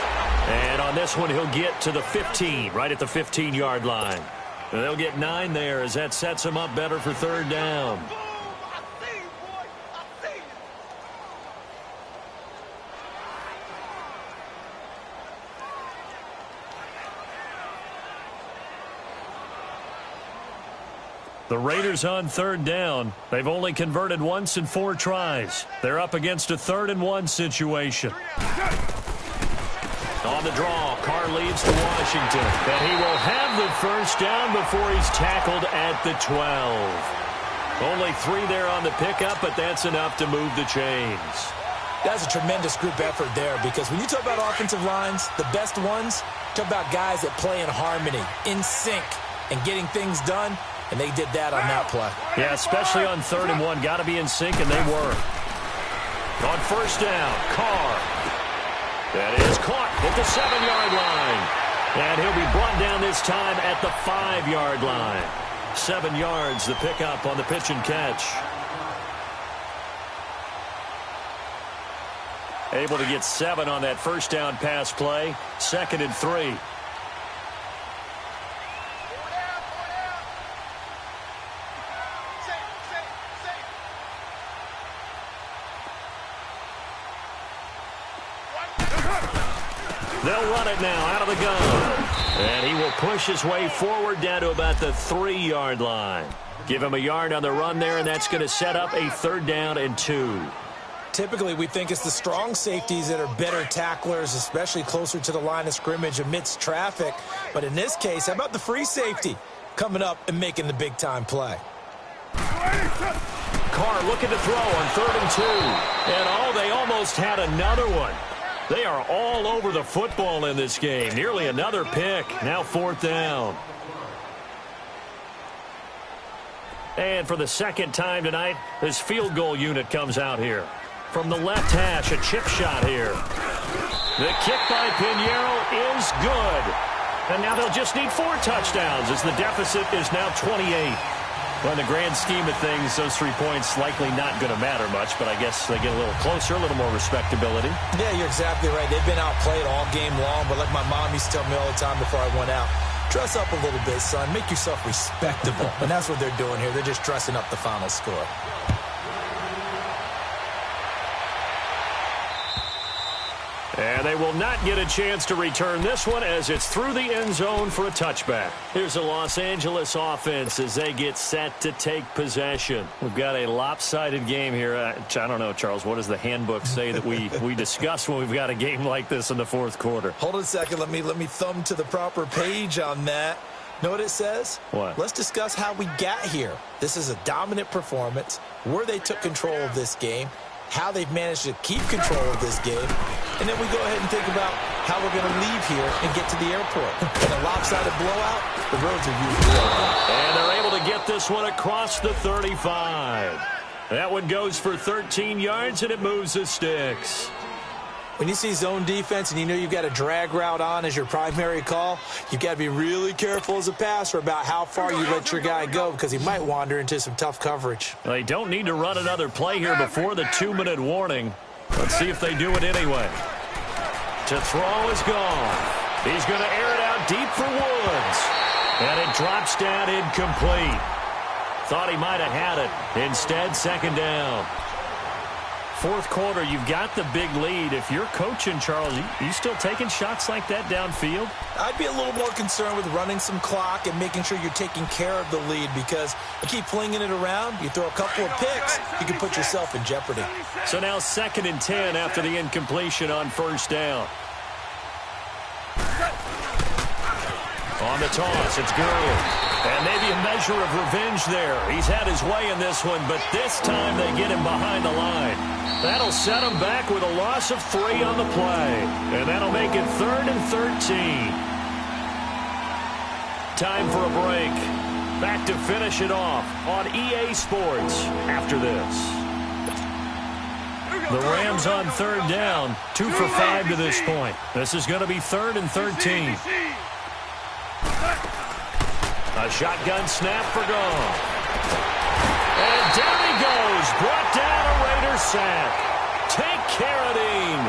And on this one, he'll get to the 15, right at the 15-yard line. And they'll get 9 there as that sets him up better for 3rd down. The Raiders on 3rd down. They've only converted once in 4 tries. They're up against a 3rd and 1 situation. On the draw, Carr leads to Washington. And he will have the first down before he's tackled at the 12. Only 3 there on the pickup, but that's enough to move the chains. That's a tremendous group effort there, because when you talk about offensive lines, the best ones, talk about guys that play in harmony, in sync, and getting things done. And they did that on that play. Yeah, especially on 3rd and 1. Got to be in sync, and they were. On first down, Carr. That is caught at the 7-yard line. And he'll be brought down this time at the 5-yard line. 7 yards, the pickup on the pitch and catch. Able to get 7 on that first down pass play. 2nd and 3. They'll run it now out of the gun. And he will push his way forward down to about the 3-yard line. Give him a yard on the run there, and that's going to set up a 3rd down and 2. Typically, we think it's the strong safeties that are better tacklers, especially closer to the line of scrimmage amidst traffic. But in this case, how about the free safety coming up and making the big-time play? Carr looking to throw on 3rd and 2. And, they almost had another one. They are all over the football in this game. Nearly another pick. Now 4th down. And for the 2nd time tonight, this field goal unit comes out here. From the left hash, a chip shot here. The kick by Pinheiro is good. And now they'll just need 4 touchdowns as the deficit is now 28. Well, in the grand scheme of things, those 3 points likely not going to matter much, but I guess they get a little closer, a little more respectability. Yeah, you're exactly right. They've been outplayed all game long, but like my mom used to tell me all the time before I went out, dress up a little bit, son. Make yourself respectable. And that's what they're doing here. They're just dressing up the final score. And they will not get a chance to return this one as it's through the end zone for a touchback. Here's the Los Angeles offense as they get set to take possession. We've got a lopsided game here. I don't know, Charles, what does the handbook say that we discuss when we've got a game like this in the 4th quarter? Hold on a second. Let me thumb to the proper page on that. Know what it says? What? Let's discuss how we got here. This is a dominant performance, where they took control of this game, how they've managed to keep control of this game, and then we go ahead and think about how we're going to leave here and get to the airport. In a lopsided blowout, the roads are usually open. And they're able to get this one across the 35. That one goes for 13 yards, and it moves the sticks. When you see zone defense and you know you've got a drag route on as your primary call, you've got to be really careful as a passer about how far you let your guy go because he might wander into some tough coverage. They don't need to run another play here before the 2-minute warning. Let's see if they do it anyway. To throw is gone. He's going to air it out deep for Woods. And it drops down incomplete. Thought he might have had it. Instead, second down. Fourth quarter, you've got the big lead. If you're coaching, Charles, you still taking shots like that downfield? I'd be a little more concerned with running some clock and making sure you're taking care of the lead because you keep flinging it around, you throw a couple of picks, you can put yourself in jeopardy. So now 2nd and 10 after the incompletion on first down. On the toss, it's Gurley. And maybe a measure of revenge there. He's had his way in this one, but this time they get him behind the line. That'll set him back with a loss of 3 on the play. And that'll make it 3rd and 13. Time for a break. Back to finish it off on EA Sports after this. The Rams on 3rd down, 2 for 5 to this point. This is going to be 3rd and 13. A shotgun snap for Gone. And down he goes. Brought down a Raider sack. Take Carradine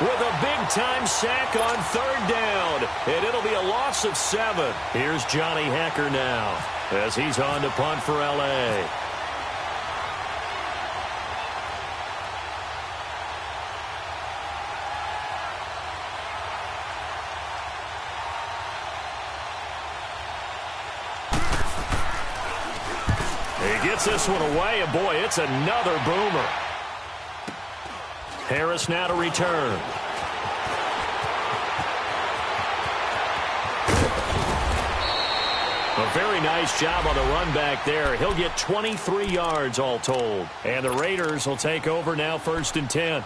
with a big-time sack on 3rd down. And it'll be a loss of 7. Here's Johnny Hecker now as he's on to punt for L.A. He gets this one away, and boy, it's another boomer. Harris now to return. A very nice job on the run back there. He'll get 23 yards all told. And the Raiders will take over now 1st and 10.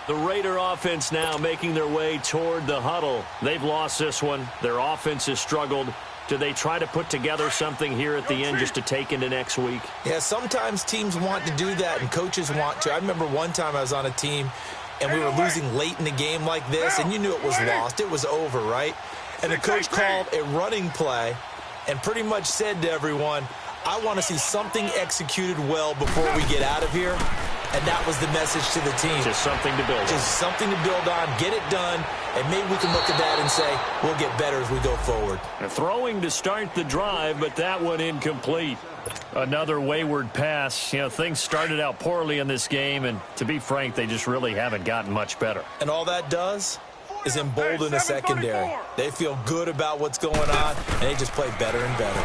The Raider offense now making their way toward the huddle. They've lost this one. Their offense has struggled. Do they try to put together something here at the end just to take into next week? Yeah, sometimes teams want to do that and coaches want to. I remember one time I was on a team and we were losing late in the game like this and you knew it was lost. It was over, right? And the coach called a running play and pretty much said to everyone, I want to see something executed well before we get out of here. And that was the message to the team. Just something to build on. Just something to build on, get it done, and maybe we can look at that and say, we'll get better as we go forward. Throwing to start the drive, but that one incomplete. Another wayward pass. You know, things started out poorly in this game, and to be frank, they just really haven't gotten much better. And all that does is embolden the secondary. They feel good about what's going on, and they just play better and better.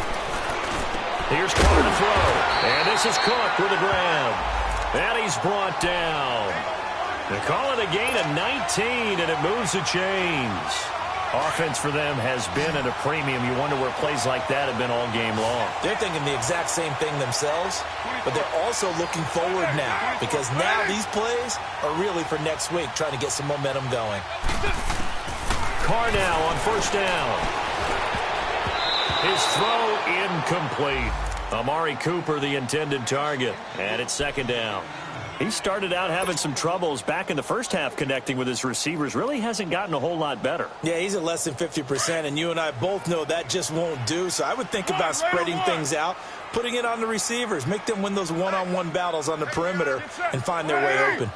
Here's Carter to throw, and this is Cook with a grab. And he's brought down. They call it a gain of 19, and it moves the chains. Offense for them has been at a premium. You wonder where plays like that have been all game long. They're thinking the exact same thing themselves, but they're also looking forward now because now these plays are really for next week, trying to get some momentum going. Carr now on 1st down. His throw incomplete. Amari Cooper, the intended target, and it's 2nd down. He started out having some troubles back in the first half connecting with his receivers. Really hasn't gotten a whole lot better. Yeah, he's at less than 50%, and you and I both know that just won't do. So I would think about spreading things out, putting it on the receivers, make them win those one-on-one battles on the perimeter and find their way open.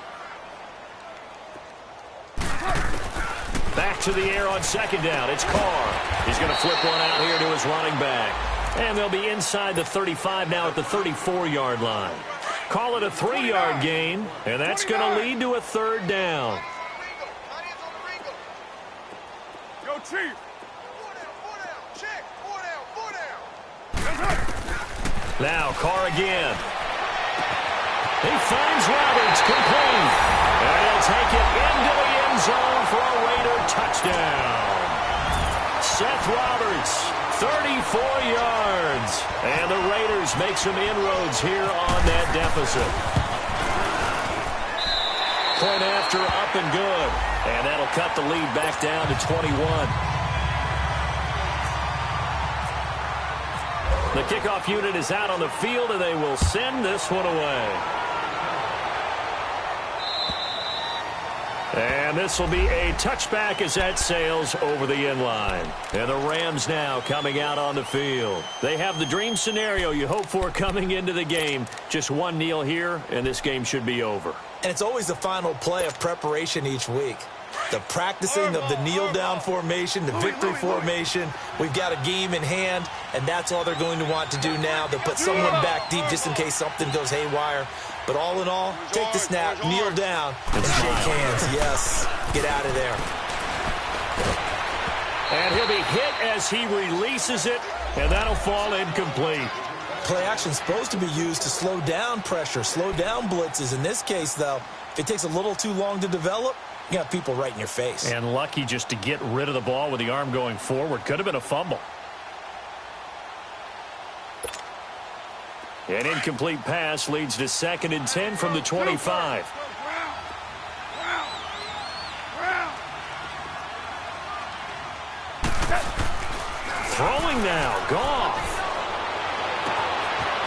Back to the air on 2nd down. It's Carr. He's going to flip one out here to his running back. And they'll be inside the 35 now at the 34-yard line. Call it a 3-yard gain, and that's going to lead to a 3rd down. Yo, Chief. 4 down. Now Carr again. He finds Roberts complete. And he'll take it into the end zone for a Raider touchdown. Seth Roberts, 34 yards. And the Raiders make some inroads here on that deficit. after, up and good. And that'll cut the lead back down to 21. The kickoff unit is out on the field, and they will send this one away. And this will be a touchback as that sails over the end line. And the Rams now coming out on the field. They have the dream scenario you hope for coming into the game. Just one kneel here, and this game should be over. And it's always the final play of preparation each week. The practicing of the kneel-down formation, the victory formation. We've got a game in hand, and that's all they're going to want to do now. They'll put someone back deep just in case something goes haywire. But all in all, take the snap, kneel down, and shake hands. Yes, get out of there. And he'll be hit as he releases it, and that'll fall incomplete. Play action's supposed to be used to slow down pressure, slow down blitzes. In this case, though, if it takes a little too long to develop, you got people right in your face. And lucky just to get rid of the ball with the arm going forward. Could have been a fumble. An incomplete pass leads to 2nd and 10 from the 25. Throwing now, Goff.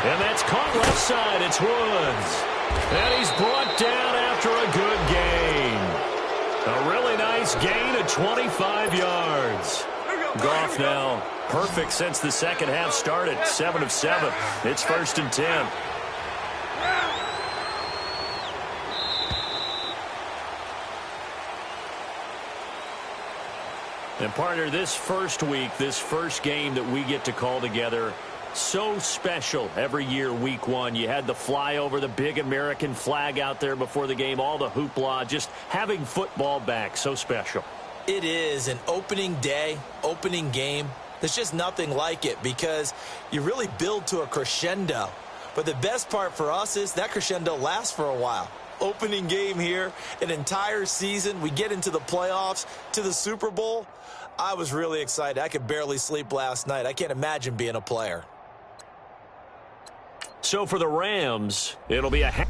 And that's caught left side. It's Woods. And he's brought down after a good gain. A really nice gain of 25 yards. Goff now perfect since the second half started. 7 of 7. It's 1st and 10. And partner, this first week, this first game that we get to call together, so special every year, week 1. You had the flyover, the big American flag out there before the game, all the hoopla, just having football back, so special. It is an opening day, opening game. There's just nothing like it because you really build to a crescendo. But the best part for us is that crescendo lasts for a while. Opening game here, an entire season. We get into the playoffs, to the Super Bowl. I was really excited. I could barely sleep last night. I can't imagine being a player. So for the Rams, it'll be a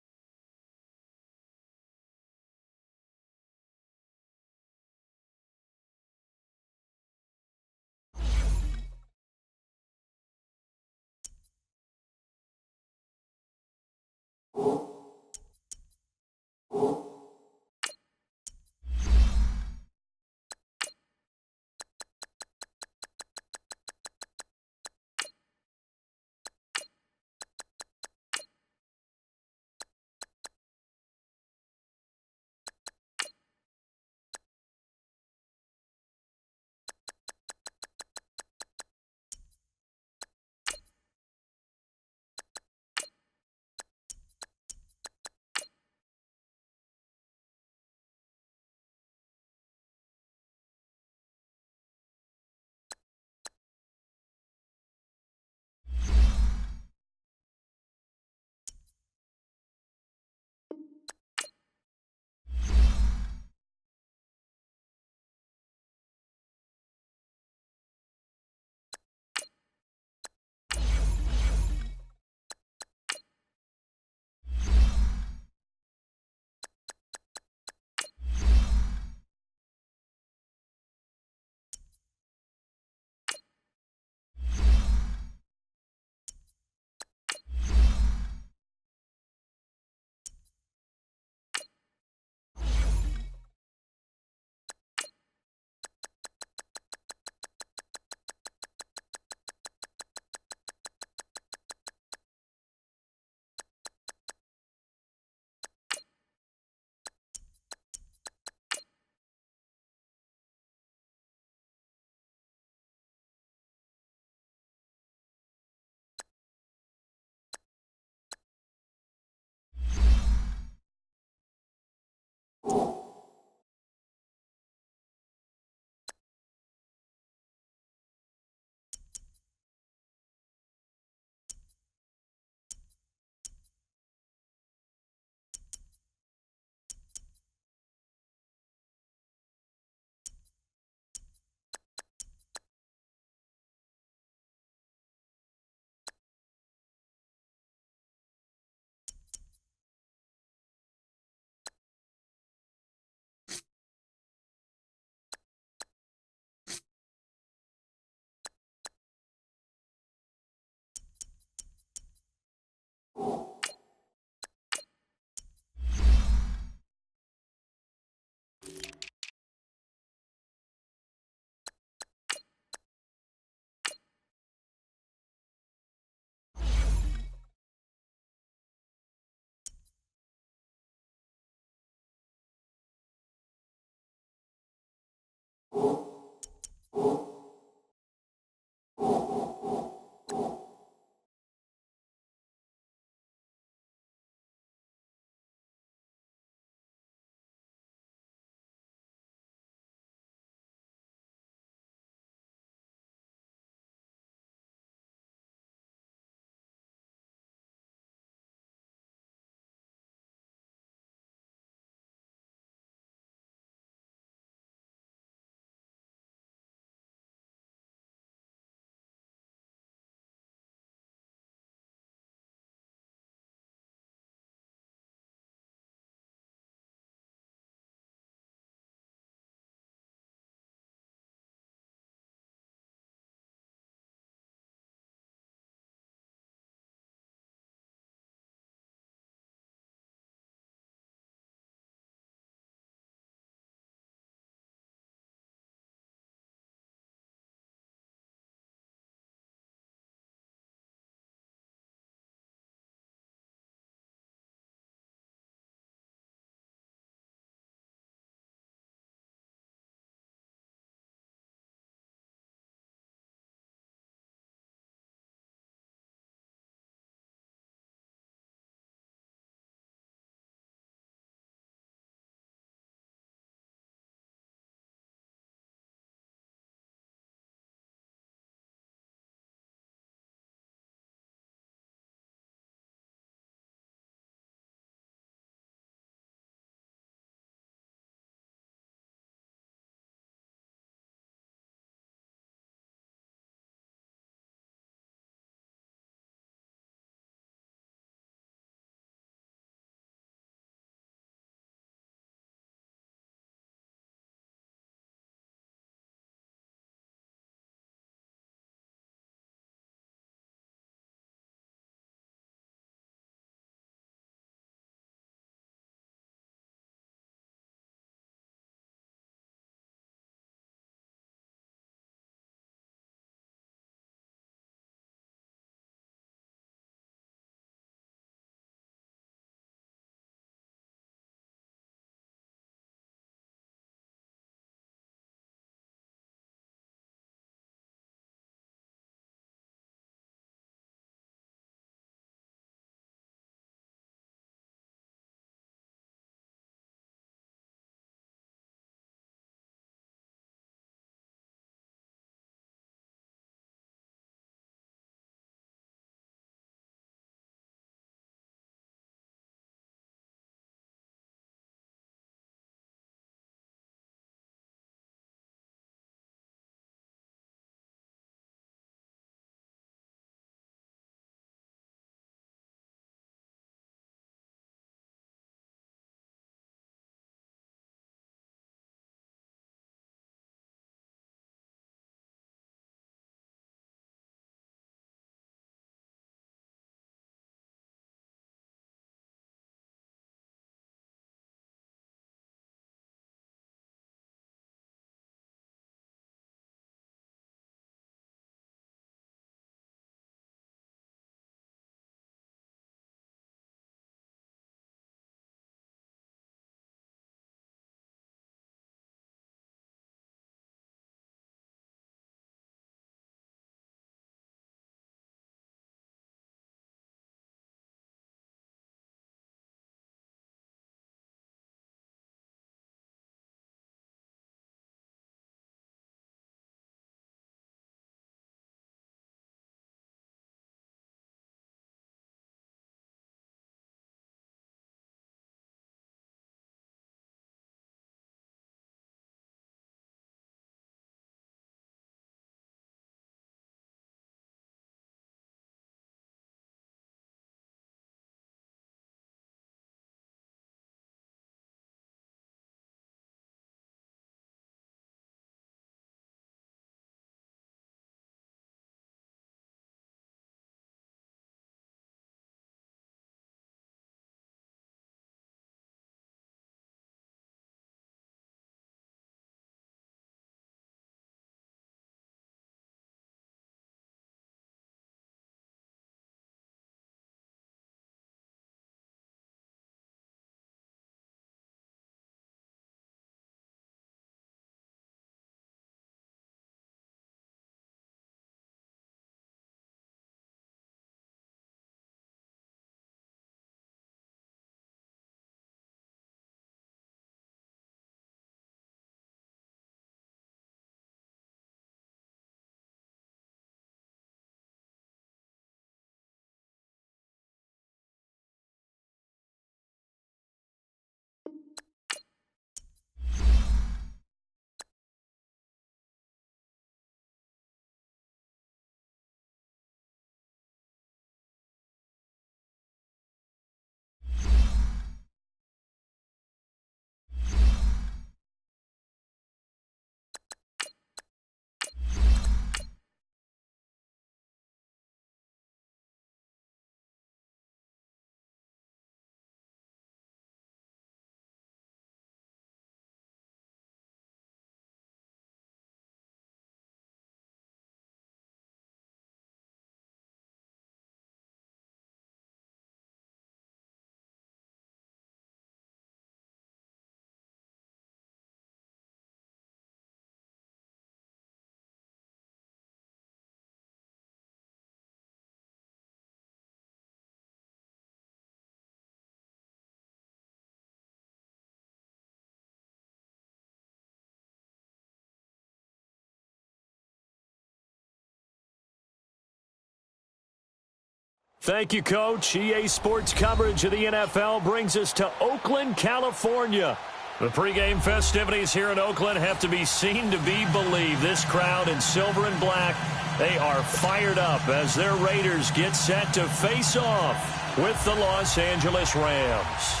Thank you, Coach. EA Sports coverage of the NFL brings us to Oakland, California. The pregame festivities here in Oakland have to be seen to be believed. This crowd in silver and black, they are fired up as their Raiders get set to face off with the Los Angeles Rams.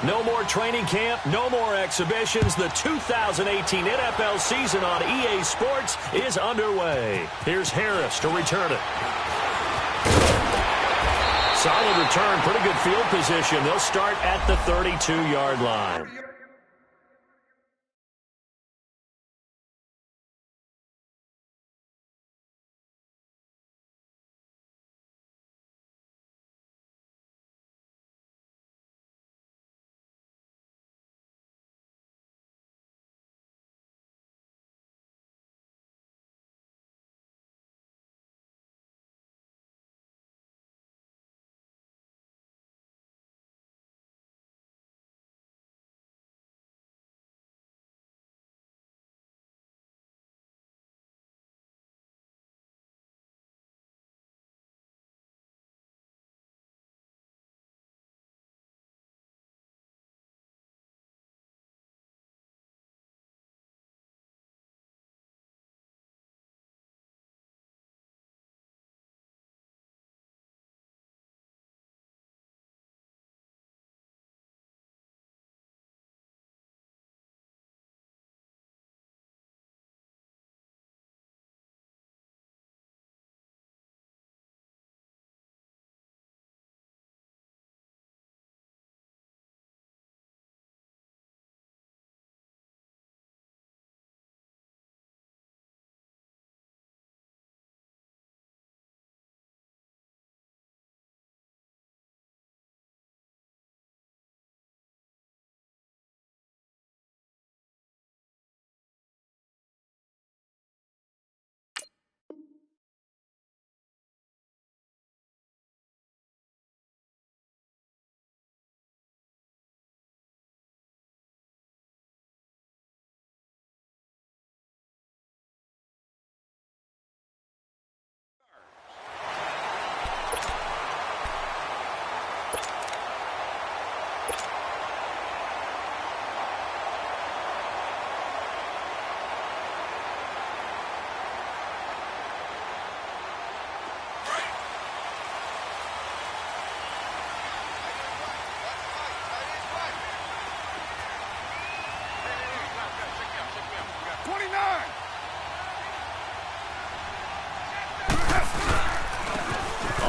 No more training camp, no more exhibitions. The 2018 NFL season on EA Sports is underway. Here's Harris to return it. Solid return, pretty good field position. They'll start at the 32-yard line.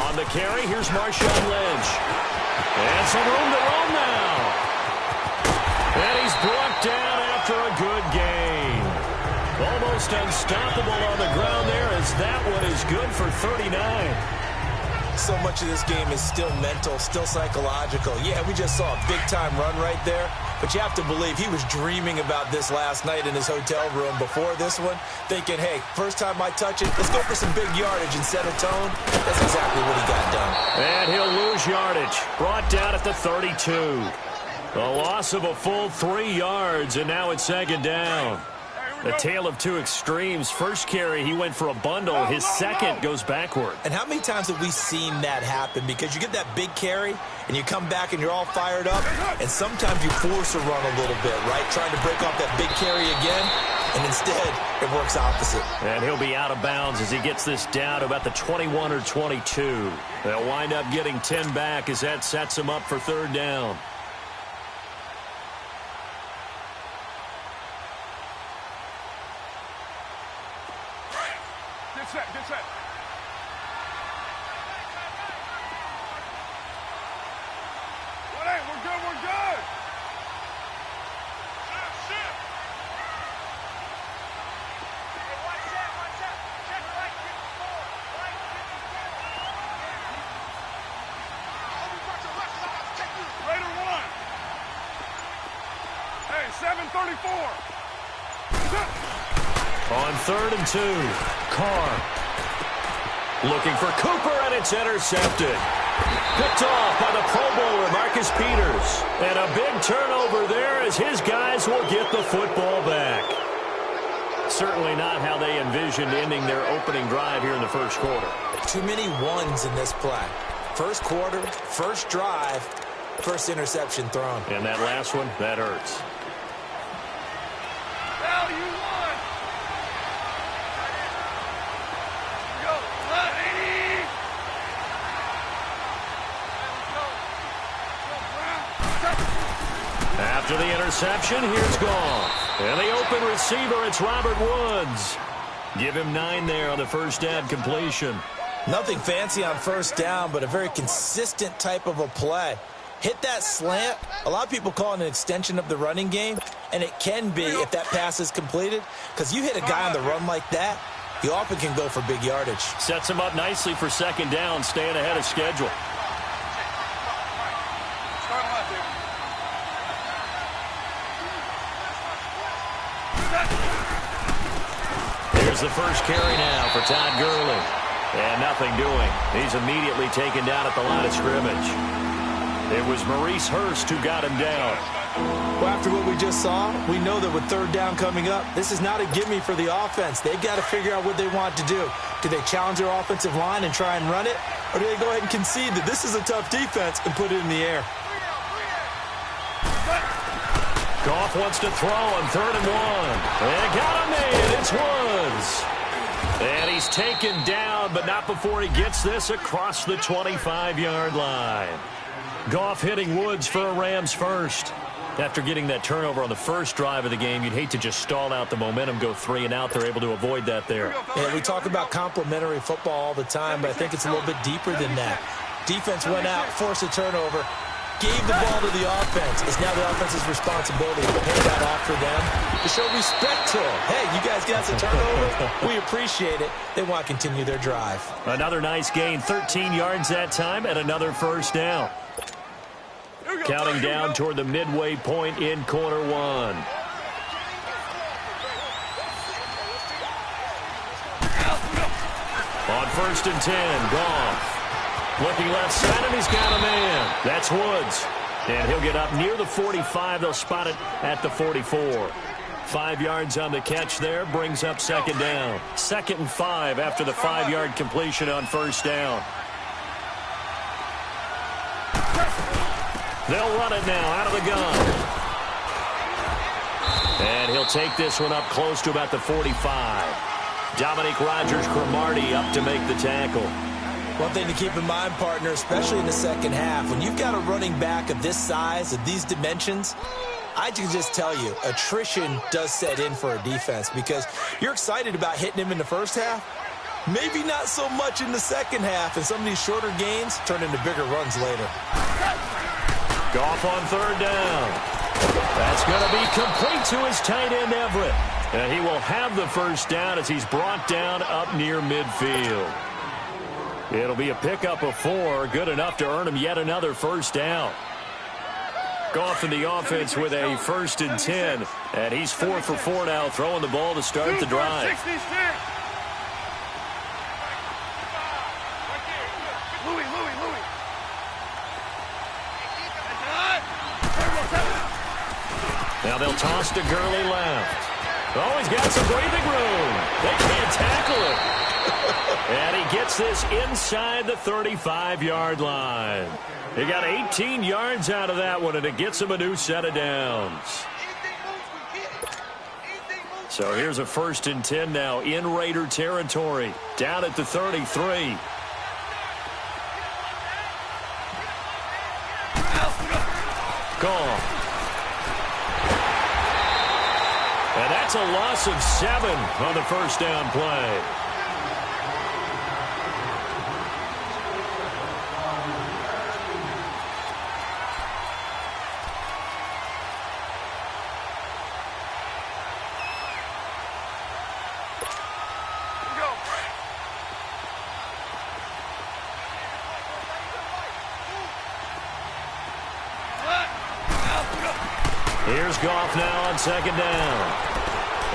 On the carry, here's Marshawn Lynch. And some room to roam now. And he's brought down after a good gain. Almost unstoppable on the ground there as that one is good for 39. So much of this game is still mental, still psychological. Yeah, we just saw a big-time run right there, but you have to believe he was dreaming about this last night in his hotel room before this one, thinking, hey, first time I touch it, let's go for some big yardage and set a tone. That's exactly what he got done. And he'll lose yardage. Brought down at the 32. A loss of a full 3 yards, and now it's second down. A tale of two extremes. First carry, he went for a bundle. His second goes backward. And how many times have we seen that happen? Because you get that big carry, and you come back and you're all fired up, and sometimes you force a run a little bit, right? Trying to break off that big carry again, and instead it works opposite. And he'll be out of bounds as he gets this down to about the 21 or 22. They'll wind up getting 10 back as that sets him up for third down. Get set. We're good. Shift. Hey, watch that. Check right, keep the floor. Right, keep the floor. Raider 1. Hey, 7:34. On 3rd and 2, Carr looking for Cooper, and it's intercepted. Picked off by the Pro Bowler, Marcus Peters. And a big turnover there as his guys will get the football back. certainly not how they envisioned ending their opening drive here in the first quarter. Too many ones in this play. First quarter, first drive, first interception thrown. And that last one, that hurts. Now you won. Go, lady. After the interception, here's Goff. And the open receiver, it's Robert Woods. Give him 9 there on the first down completion. Nothing fancy on first down, but a very consistent type of a play. Hit that slant. A lot of people call it an extension of the running game, and it can be if that pass is completed, because you hit a guy on the run like that, he often can go for big yardage. Sets him up nicely for second down, staying ahead of schedule. Here's the first carry now for Todd Gurley. And nothing doing. He's immediately taken down at the line of scrimmage. It was Maurice Hurst who got him down. Well, after what we just saw, we know that with third down coming up, this is not a gimme for the offense. They've got to figure out what they want to do. Do they challenge their offensive line and try and run it? Or do they go ahead and concede that this is a tough defense and put it in the air? Goff wants to throw on 3rd and 1. And got him in. It's Woods. And he's taken down, but not before he gets this across the 25-yard line. Goff hitting Woods for a Rams first. After getting that turnover on the first drive of the game, you'd hate to just stall out the momentum, go 3 and out. They're able to avoid that there. Yeah, we talk about complementary football all the time, but I think it's a little bit deeper than that. Defense went out, forced a turnover, gave the ball to the offense. It's now the offense's responsibility to pay that off for them, to show respect to them. Hey, you guys got some turnover. We appreciate it. They want to continue their drive. Another nice gain, 13 yards that time, and another first down. Counting down toward the midway point in quarter 1. On 1st and 10, Goff. Looking left side, and he's got a man. That's Woods. And he'll get up near the 45. They'll spot it at the 44. 5 yards on the catch there, brings up second down. 2nd and 5 after the 5-yard completion on first down. They'll run it now out of the gun. And he'll take this one up close to about the 45. Dominique Rodgers-Cromartie up to make the tackle. One thing to keep in mind, partner, especially in the second half, when you've got a running back of this size, of these dimensions, I can just tell you, attrition does set in for a defense because you're excited about hitting him in the first half. Maybe not so much in the second half, and some of these shorter gains turn into bigger runs later. Goff on 3rd down. That's going to be complete to his tight end, Everett. And he will have the first down as he's brought down up near midfield. It'll be a pickup of 4, good enough to earn him yet another first down. Goff in the offense with a 1st and 10, and he's 4 for 4 now, throwing the ball to start the drive. Now they'll toss to Gurley left. Oh, he's got some breathing room. They can't tackle him. And he gets this inside the 35-yard line. He got 18 yards out of that one, and it gets him a new set of downs. So here's a 1st and 10 now in Raider territory. Down at the 33. Goff. And that's a loss of 7 on the first down play. Here's Goff now on 2nd down.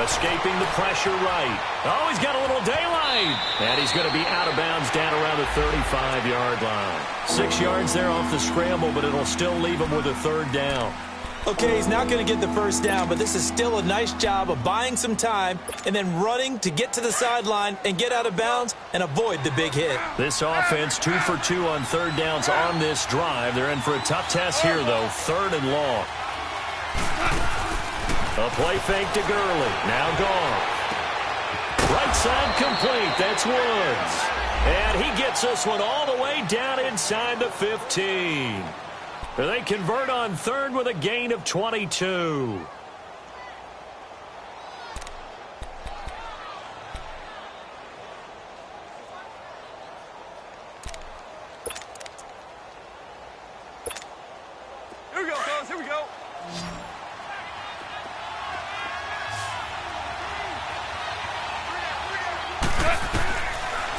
Escaping the pressure right. Oh, he's got a little daylight. And he's going to be out of bounds down around the 35-yard line. 6 yards there off the scramble, but it'll still leave him with a 3rd down. Okay, he's not going to get the first down, but this is still a nice job of buying some time and then running to get to the sideline and get out of bounds and avoid the big hit. This offense 2 for 2 on third downs on this drive. They're in for a tough test here, though. 3rd and long. A play fake to Gurley. Now gone. Right side complete. That's Woods. And he gets this one all the way down inside the 15. They convert on 3rd with a gain of 22. Here we go, fellas. Here we go.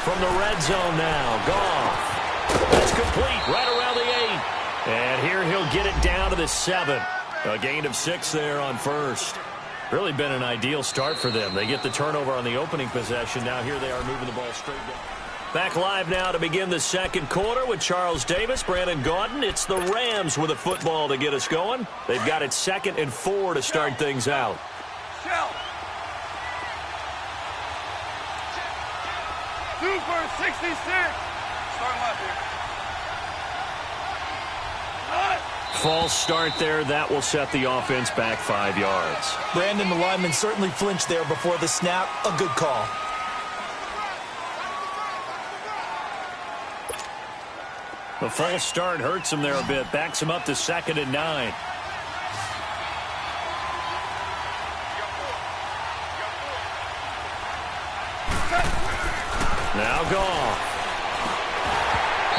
From the red zone now. Goff. That's complete right around the 8. And here he'll get it down to the 7. A gain of 6 there on 1st. Really been an ideal start for them. They get the turnover on the opening possession. Now here they are moving the ball straight down. Back live now to begin the 2nd quarter with Charles Davis, Brandon Gaudin. It's the Rams with a football to get us going. They've got it 2nd and 4 to start things out. Shell. 2 for 66. Starting left here. False start there. That will set the offense back 5 yards. Brandon, the lineman, certainly flinched there before the snap. A good call. The false start hurts him there a bit. Backs him up to 2nd and 9. Now Goff.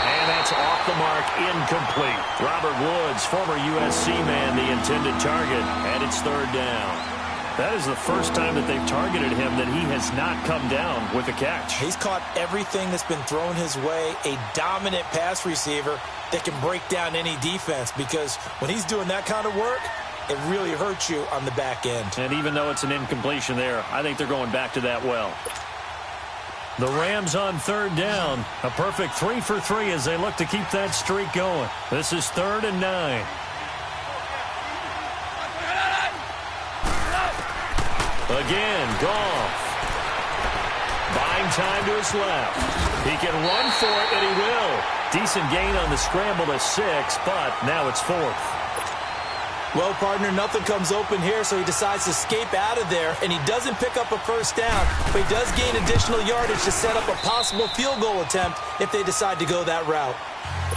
And that's off the mark, incomplete. Robert Woods, former USC man, the intended target, and it's 3rd down. That is the first time that they've targeted him that he has not come down with a catch. He's caught everything that's been thrown his way. A dominant pass receiver that can break down any defense, because when he's doing that kind of work, it really hurts you on the back end. And even though it's an incompletion there, I think they're going back to that well. The Rams on 3rd down. A perfect 3 for 3 as they look to keep that streak going. This is 3rd and 9. Again, Goff. Buying time to his left. He can run for it, and he will. Decent gain on the scramble to 6, but now it's 4th. Well, partner, nothing comes open here, so he decides to escape out of there, and he doesn't pick up a first down, but he does gain additional yardage to set up a possible field goal attempt if they decide to go that route.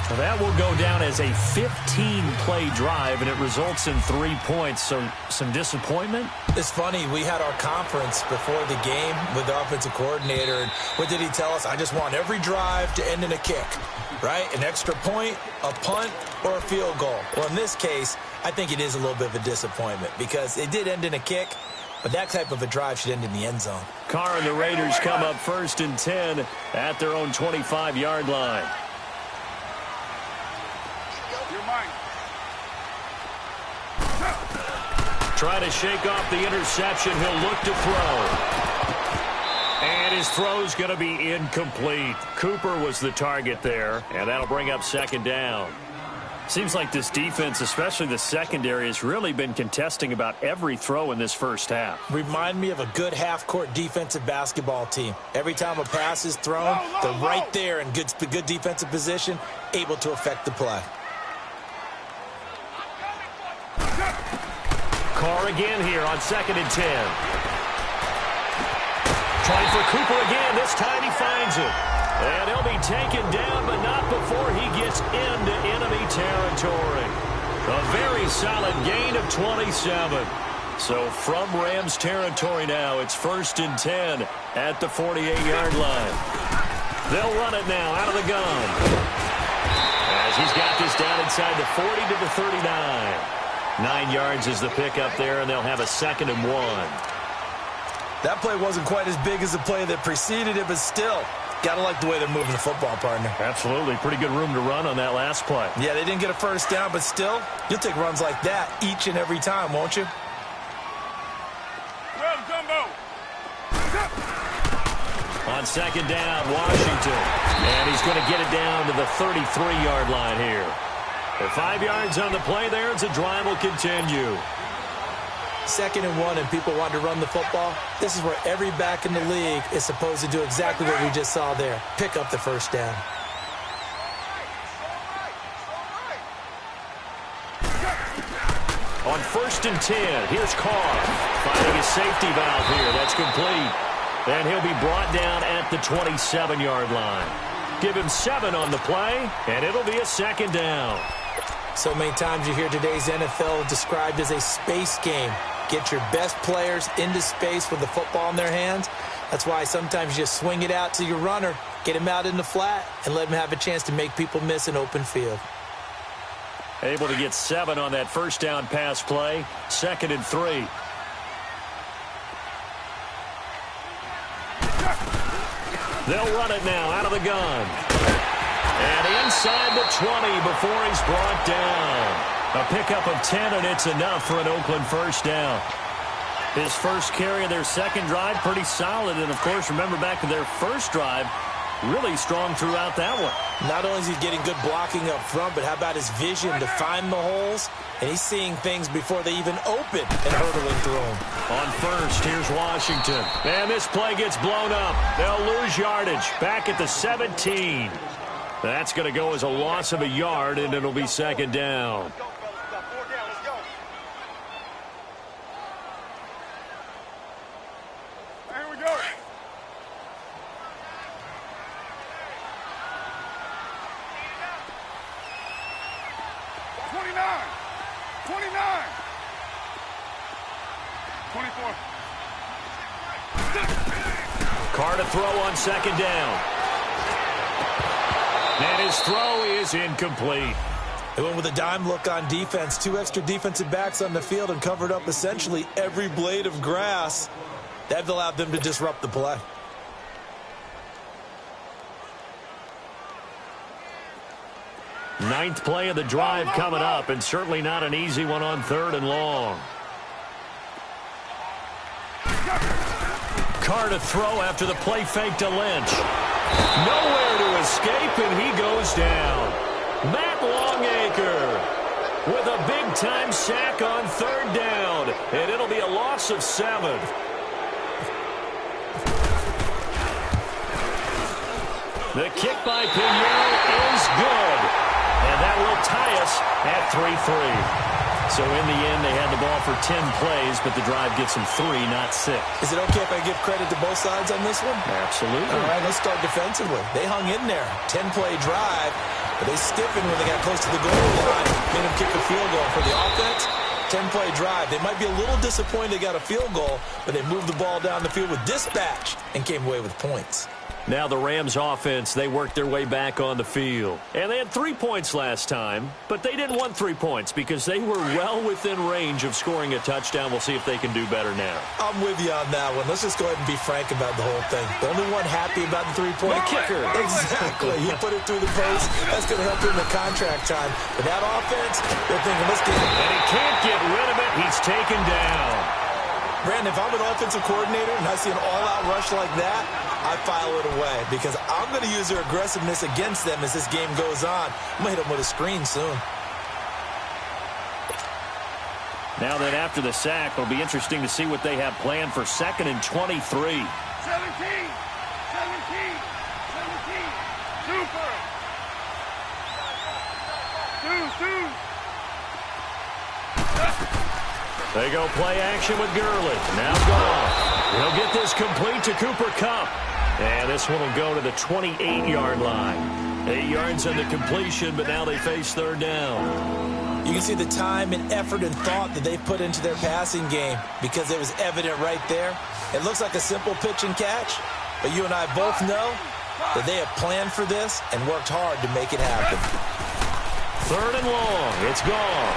Well, that will go down as a 15-play drive, and it results in 3 points, so some disappointment. It's funny, we had our conference before the game with the offensive coordinator, and what did he tell us? I just want every drive to end in a kick, right? An extra point, a punt, or a field goal. Well, in this case, I think it is a little bit of a disappointment because it did end in a kick, but that type of a drive should end in the end zone. Carr and the Raiders come up 1st and 10 at their own 25-yard line. Trying to shake off the interception. He'll look to throw. And his throw's going to be incomplete. Cooper was the target there, and that'll bring up 2nd down. Seems like this defense, especially the secondary, has really been contesting about every throw in this first half. Remind me of a good half-court defensive basketball team. Every time a pass is thrown, they're right there in good defensive position, able to affect the play. Carr again here on 2nd and 10. Trying for Cooper again. This time he finds it. And he'll be taken down, but not before he gets into enemy territory. A very solid gain of 27. So from Rams territory now, it's 1st and 10 at the 48-yard line. They'll run it now out of the gun. As he's got this down inside the 40 to the 39. 9 yards is the pickup there, and they'll have a 2nd and 1. That play wasn't quite as big as the play that preceded it, but still, gotta like the way they're moving the football, partner. Absolutely. Pretty good room to run on that last play. Yeah, they didn't get a first down, but still, you'll take runs like that each and every time, won't you? Well, Jumbo. On 2nd down, Washington. And he's going to get it down to the 33-yard line here. The 5 yards on the play there as the drive will continue. 2nd and 1 and people want to run the football. This is where every back in the league is supposed to do exactly what we just saw there. Pick up the first down. On 1st and 10, here's Carr. Finding a safety valve here. That's complete. And he'll be brought down at the 27-yard line. Give him 7 on the play, and it'll be a 2nd down. So many times you hear today's NFL described as a space game. Get your best players into space with the football in their hands. That's why sometimes you just swing it out to your runner, get him out in the flat, and let him have a chance to make people miss an open field. Able to get 7 on that first down pass play. 2nd and 3. They'll run it now out of the gun. And inside the 20 before he's brought down. A pickup of 10, and it's enough for an Oakland first down. His first carry of their second drive, pretty solid. And, of course, remember back to their first drive, really strong throughout that one. Not only is he getting good blocking up front, but how about his vision to find the holes? And he's seeing things before they even open and hurdling through them. On first, here's Washington. And this play gets blown up. They'll lose yardage back at the 17. That's going to go as a loss of a yard, and it'll be 2nd down. Carr to throw on 2nd down. And his throw is incomplete. They went with a dime look on defense. 2 extra defensive backs on the field and covered up essentially every blade of grass. That allowed them to disrupt the play. Ninth play of the drive coming up, and certainly not an easy one on 3rd and long. Carr to throw after the play fake to Lynch. Nowhere to escape, and he goes down. Matt Longacre with a big-time sack on 3rd down, and it'll be a loss of 7. The kick by Pinheiro is good, and that will tie us at 3-3. So in the end, they had the ball for 10 plays, but the drive gets them 3, not 6. Is it okay if I give credit to both sides on this one? Absolutely. All right, let's start defensively. They hung in there. 10-play drive, but they stiffened when they got close to the goal line, made them kick a field goal. For the offense, 10-play drive. They might be a little disappointed they got a field goal, but they moved the ball down the field with dispatch and came away with points. Now the Rams offense, they worked their way back on the field. And they had 3 points last time, but they didn't want 3 points because they were well within range of scoring a touchdown. We'll see if they can do better now. I'm with you on that one. Let's just go ahead and be frank about the whole thing. The only one happy about the 3-point kicker. Exactly. He put it through the post. That's going to help him in the contract time. But that offense, they're thinking, let's get it. And he can't get rid of it. He's taken down. Brandon, if I'm an offensive coordinator and I see an all-out rush like that, I file it away because I'm going to use their aggressiveness against them as this game goes on. I'm going to hit them with a screen soon. Now that after the sack, it'll be interesting to see what they have planned for 2nd and 23. 17. Super. Two. They go play action with Gurley. Now gone. He'll get this complete to Cooper Kupp. And this one will go to the 28-yard line. 8 yards on the completion, but now they face 3rd down. You can see the time and effort and thought that they've put into their passing game because it was evident right there. It looks like a simple pitch and catch, but you and I both know that they have planned for this and worked hard to make it happen. 3rd and long. It's gone.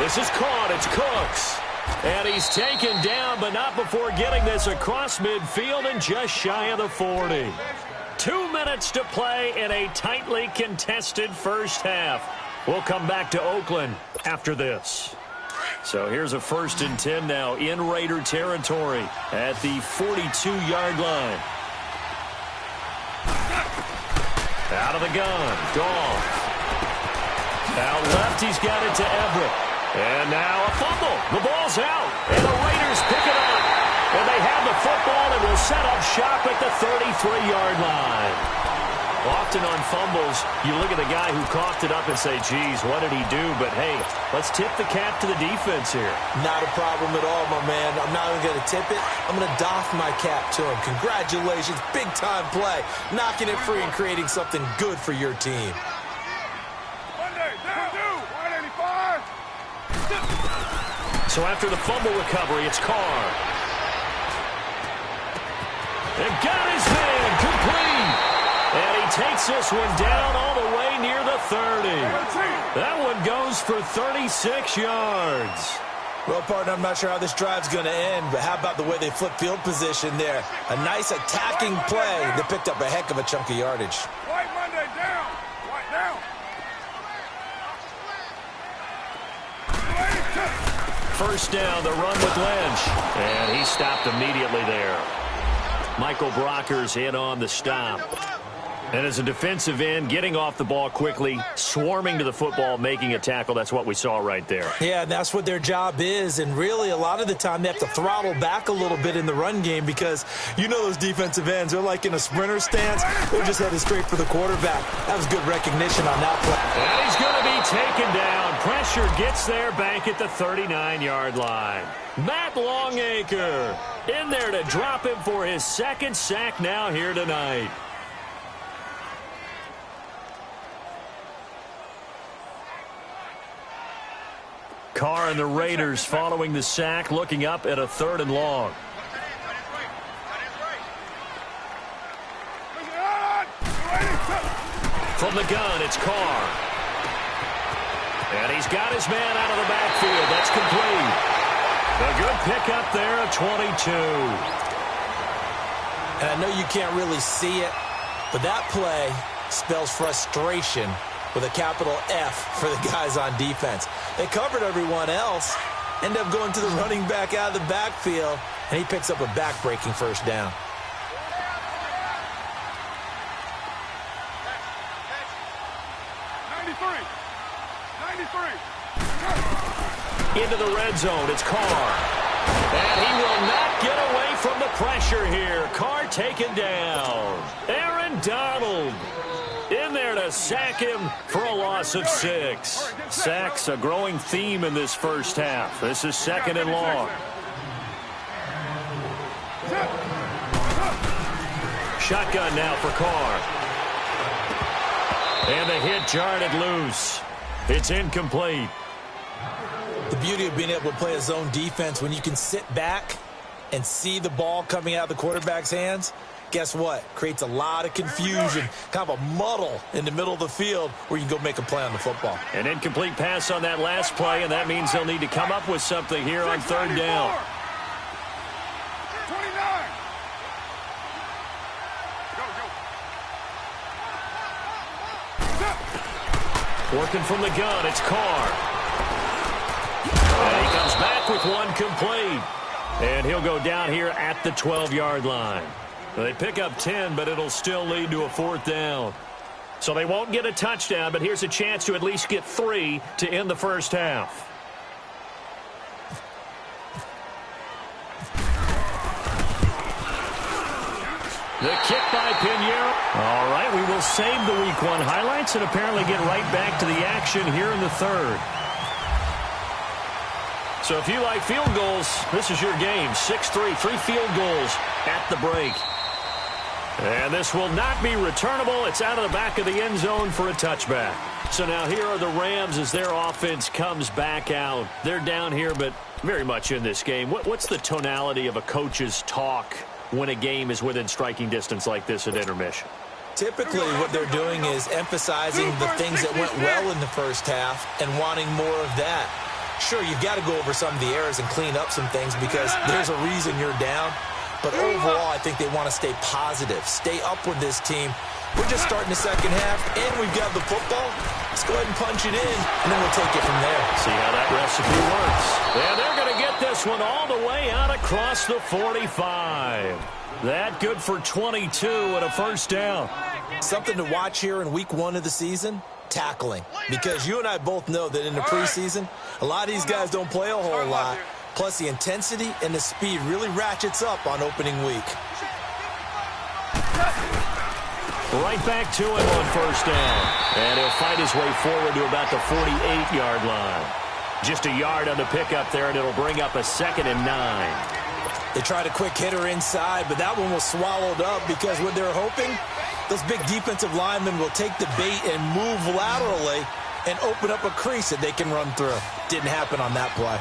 This is caught. It's Cooks. And he's taken down, but not before getting this across midfield and just shy of the 40. 2 minutes to play in a tightly contested first half. We'll come back to Oakland after this. So here's a 1st and 10 now in Raider territory at the 42-yard line. Out of the gun. Goff. Out left, he's got it to Everett. And now a fumble. The ball's out. And the Raiders pick it up. And they have the football and will set up shop at the 33-yard line. Often on fumbles, you look at the guy who coughed it up and say, geez, what did he do? But, hey, let's tip the cap to the defense here. Not a problem at all, my man. I'm not even going to tip it. I'm going to doff my cap to him. Congratulations. Big-time play. Knocking it free and creating something good for your team. So after the fumble recovery, it's Carr. And got his man complete. And he takes this one down all the way near the 30. That one goes for 36 yards. Well, partner, I'm not sure how this drive's going to end, but how about the way they flip field position there? A nice attacking play that picked up a heck of a chunk of yardage. White Monday down. White down. First down, the run with Lynch. And he stopped immediately there. Michael Brocker's in on the stop. And as a defensive end, getting off the ball quickly, swarming to the football, making a tackle, that's what we saw right there. Yeah, that's what their job is. And really, a lot of the time, they have to throttle back a little bit in the run game because you know those defensive ends, they're like in a sprinter stance. They're just headed straight for the quarterback. That was good recognition on that play. And he's going to be taken down. Pressure gets there back at the 39-yard line. Matt Longacre in there to drop him for his second sack now here tonight. Carr and the Raiders following the sack, looking up at a 3rd and long. From the gun, it's Carr. And he's got his man out of the backfield. That's complete. A good pickup there at 22. And I know you can't really see it, but that play spells frustration with a capital F for the guys on defense. They covered everyone else, end up going to the running back out of the backfield, and he picks up a back-breaking first down. Into the red zone, it's Carr. And he will not get away from the pressure here. Carr taken down. Aaron Donald in there to sack him for a loss of 6. Sacks a growing theme in this first half. This is 2nd and long. Shotgun now for Carr. And the hit jarred it loose. It's incomplete. The beauty of being able to play a zone defense when you can sit back and see the ball coming out of the quarterback's hands, guess what? Creates a lot of confusion, kind of a muddle in the middle of the field where you can go make a play on the football. An incomplete pass on that last play, and that means they'll need to come up with something here on 3rd down. 29. Working from the gun, it's Carr. And he comes back with one complete. And he'll go down here at the 12-yard line. They pick up 10, but it'll still lead to a 4th down. So they won't get a touchdown, but here's a chance to at least get 3 to end the first half. The kick by Pinheiro. All right, we will save the Week 1 highlights and apparently get right back to the action here in the 3rd. So if you like field goals, this is your game. 6-3, 3 field goals at the break. And this will not be returnable. It's out of the back of the end zone for a touchback. So now here are the Rams as their offense comes back out. They're down here, but very much in this game. What's the tonality of a coach's talk when a game is within striking distance like this at intermission? Typically, what they're doing is emphasizing the things that went well in the first half and wanting more of that. Sure, you've got to go over some of the errors and clean up some things because there's a reason you're down. But overall, I think they want to stay positive, stay up with this team. We're just starting the second half, and we've got the football. Let's go ahead and punch it in, and then we'll take it from there. See how that recipe works. And they're going to get this one all the way out across the 45. That good for 22 and a first down. Something to watch here in Week 1 of the season. tackling. Because you and I both know that in the preseason, a lot of these guys don't play a whole lot. Plus, the intensity and the speed really ratchets up on opening week. Right back to him on first down. And he'll fight his way forward to about the 48-yard line. Just a yard on the pickup there, and it'll bring up a 2nd and 9. They tried a quick hitter inside, but that one was swallowed up because what they're hoping, those big defensive linemen will take the bait and move laterally and open up a crease that they can run through. Didn't happen on that play.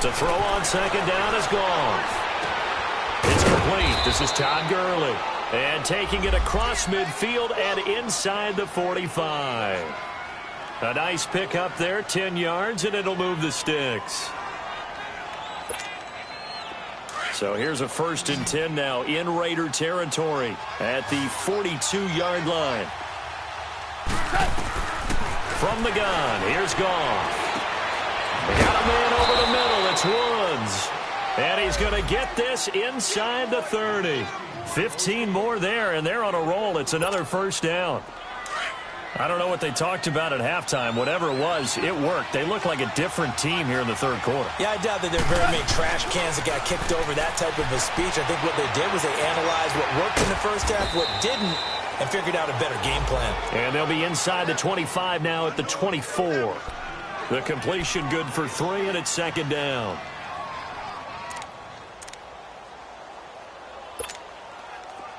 To throw on 2nd down is gone. It's complete. This is Todd Gurley. And taking it across midfield and inside the 45. A nice pick up there, 10 yards, and it'll move the sticks. So here's a 1st and 10 now in Raider territory at the 42-yard line. From the gun, here's Goff. Got a man over the middle. It's Woods. And he's going to get this inside the 30. 15 more there, and they're on a roll. It's another 1st down. I don't know what they talked about at halftime. Whatever it was, it worked. They look like a different team here in the 3rd quarter. Yeah, I doubt that there are very many trash cans that got kicked over, that type of a speech. I think what they did was they analyzed what worked in the first half, what didn't, and figured out a better game plan. And they'll be inside the 25 now at the 24. The completion good for 3, and it's 2nd down.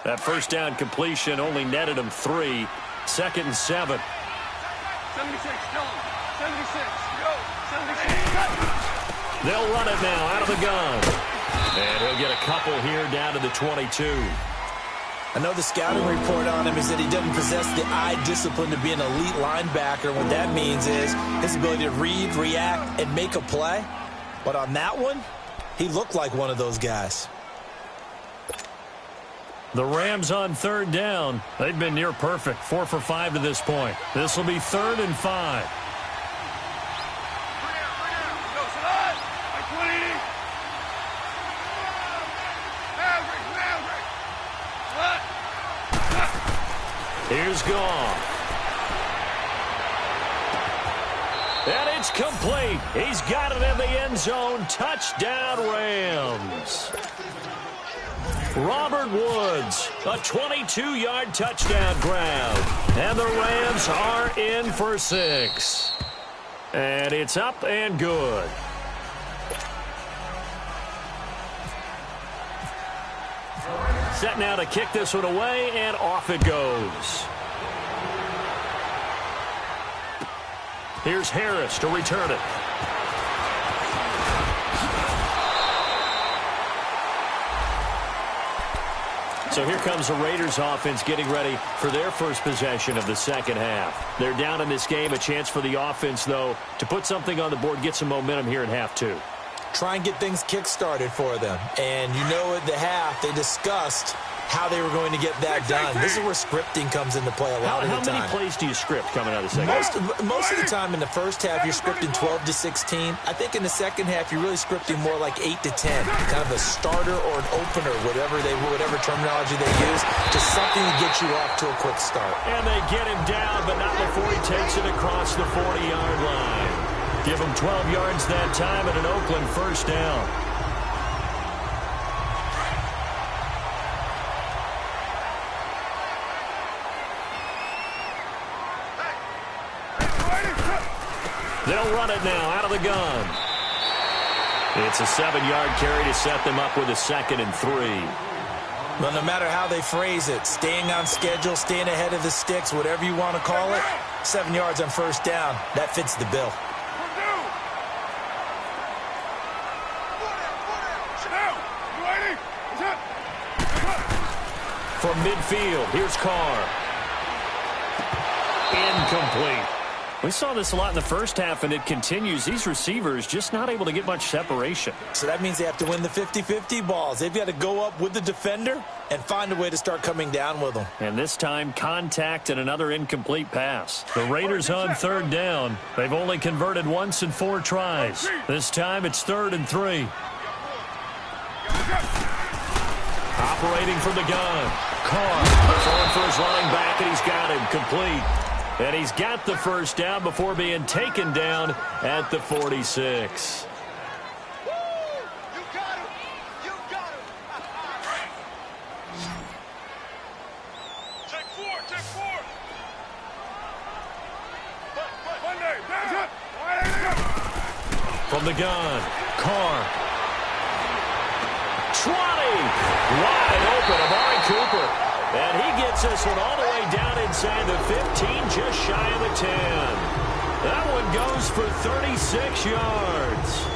That 1st down completion only netted him 3. 2nd and 7. 76, go. 76, go. 76. They'll run it now out of the gun. And he'll get a couple here down to the 22. I know the scouting report on him is that he doesn't possess the eye discipline to be an elite linebacker. What that means is his ability to read, react, and make a play. But on that one, he looked like one of those guys. The Rams on 3rd down. They've been near perfect. 4 for 5 to this point. This will be 3rd and 5. Here's Goff. And it's complete. He's got it in the end zone. Touchdown, Rams. Robert Woods, a 22-yard touchdown grab. And the Rams are in for 6. And it's up and good. Set now to kick this one away, and off it goes. Here's Harris to return it. So here comes the Raiders offense getting ready for their first possession of the 2nd half. They're down in this game. A chance for the offense, though, to put something on the board, get some momentum here in half 2. Try and get things kick-started for them. And you know at the half, they discussed how they were going to get that done. This is where scripting comes into play a lot of the time. How many plays do you script coming out of the 2nd half? Most of the time in the first half, you're scripting 12 to 16. I think in the 2nd half, you're really scripting more like 8 to 10. Kind of a starter or an opener, whatever terminology they use, just something to get you off to a quick start. And they get him down, but not before he takes it across the 40-yard line. Give him 12 yards that time at an Oakland 1st down. They'll run it now out of the gun. It's a 7-yard carry to set them up with a 2nd and 3. Well, no matter how they phrase it, staying on schedule, staying ahead of the sticks, whatever you want to call it, 7 yards on 1st down, that fits the bill. From midfield, here's Carr. Incomplete. We saw this a lot in the first half, and it continues. These receivers just not able to get much separation. So that means they have to win the 50-50 balls. They've got to go up with the defender and find a way to start coming down with them. And this time, contact and another incomplete pass. The Raiders on 3rd down. They've only converted once in 4 tries. This time, it's 3rd and 3. Operating from the gun. Carr throwing for his running back, and he's got him complete. And he's got the first down before being taken down at the 46. From the gun, Carr. 20. Wide open, Amari Cooper. And he gets this one all the way down inside the 15, just shy of the 10. That one goes for 36 yards.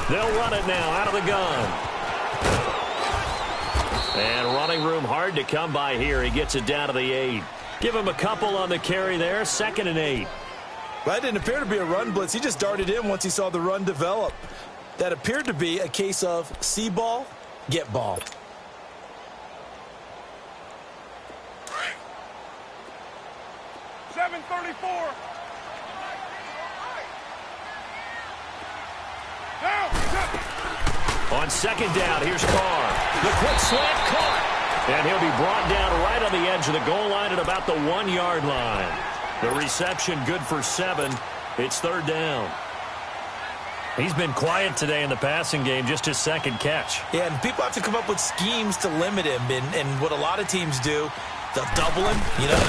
They'll run it now out of the gun. And running room hard to come by here. He gets it down to the 8. Give him a couple on the carry there. 2nd and 8. Well, that didn't appear to be a run blitz. He just darted in once he saw the run develop. That appeared to be a case of see ball, get ball. On 2nd down, here's Carr. The quick slant caught. And he'll be brought down right on the edge of the goal line at about the 1-yard line. The reception good for 7. It's 3rd down. He's been quiet today in the passing game, just his 2nd catch. Yeah, and people have to come up with schemes to limit him. And what a lot of teams do, they'll double him,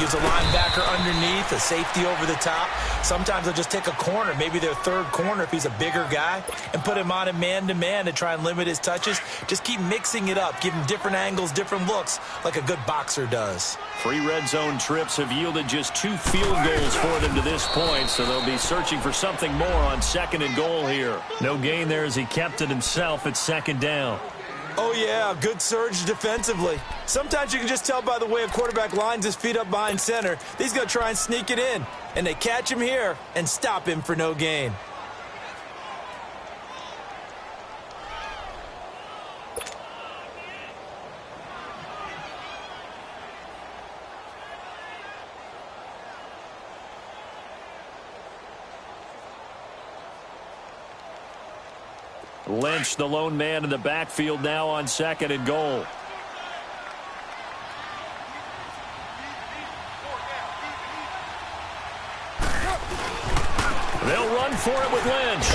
use a linebacker underneath, a safety over the top. Sometimes they'll just take a corner, maybe their 3rd corner if he's a bigger guy, and put him on a man-to-man to try and limit his touches. Just keep mixing it up, give him different angles, different looks, like a good boxer does. 3 red zone trips have yielded just 2 field goals for them to this point, so they'll be searching for something more on 2nd and goal here. No gain there as he kept it himself at 2nd down. Oh, yeah, good surge defensively. Sometimes you can just tell by the way a quarterback lines his feet up behind center. He's going to try and sneak it in. And they catch him here and stop him for no gain. Lynch, the lone man in the backfield now on 2nd and goal. They'll run for it with Lynch.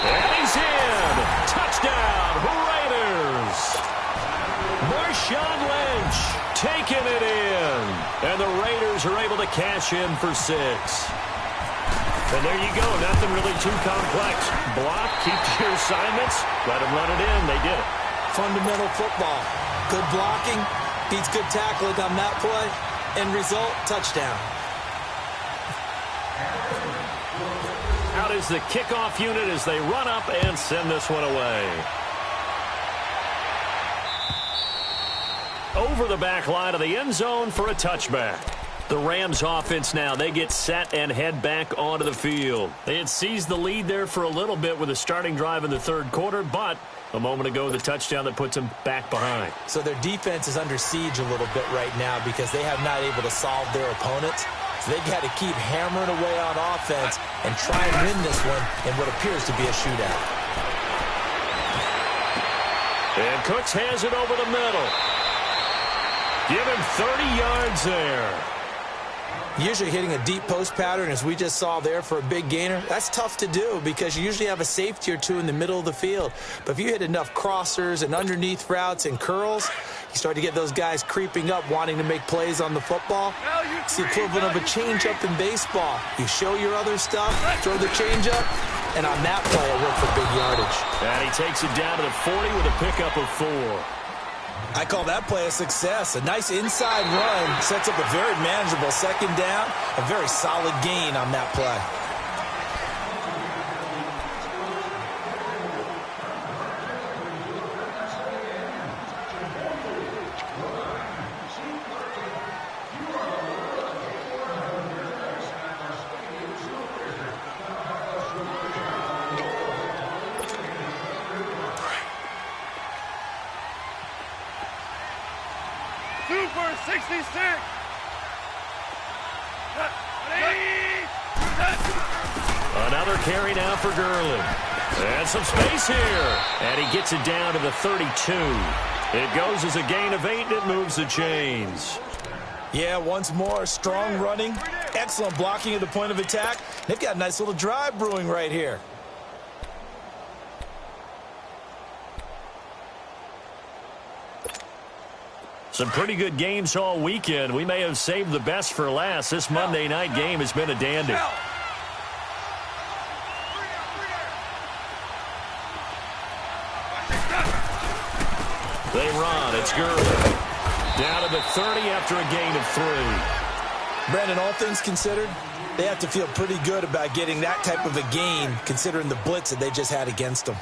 And he's in. Touchdown, Raiders. Marshawn Lynch taking it in. And the Raiders are able to cash in for 6. And there you go. Nothing really too complex. Block, keep your assignments, let them run it in. They did it. Fundamental football. Good blocking beats good tackling on that play. End result, touchdown. Out is the kickoff unit as they run up and send this one away. Over the back line of the end zone for a touchback. The Rams offense now, they get set and head back onto the field. They had seized the lead there for a little bit with a starting drive in the 3rd quarter, but a moment ago the touchdown that puts them back behind. So their defense is under siege a little bit right now because they have not able to solve their opponents. So they've got to keep hammering away on offense and try and win this one in what appears to be a shootout. And Cooks has it over the middle. Give him 30 yards there. Usually hitting a deep post pattern, as we just saw there for a big gainer, that's tough to do because you usually have a safety or 2 in the middle of the field. But if you hit enough crossers and underneath routes and curls, you start to get those guys creeping up, wanting to make plays on the football. It's the equivalent of a changeup in baseball. You show your other stuff, throw the changeup, and on that play, it worked for big yardage. And he takes it down to the 40 with a pickup of 4. I call that play a success. A nice inside run sets up a very manageable 2nd down. A very solid gain on that play. Another carry now for Gurley. And some space here. And he gets it down to the 32. It goes as a gain of 8, and it moves the chains. Yeah, once more, strong running, excellent blocking at the point of attack. They've got a nice little drive brewing right here. Some pretty good games all weekend. We may have saved the best for last. This Monday night game has been a dandy. They run. It's Gurley. Down to the 30 after a gain of 3. Brandon, all things considered, they have to feel pretty good about getting that type of a gain considering the blitz that they just had against them.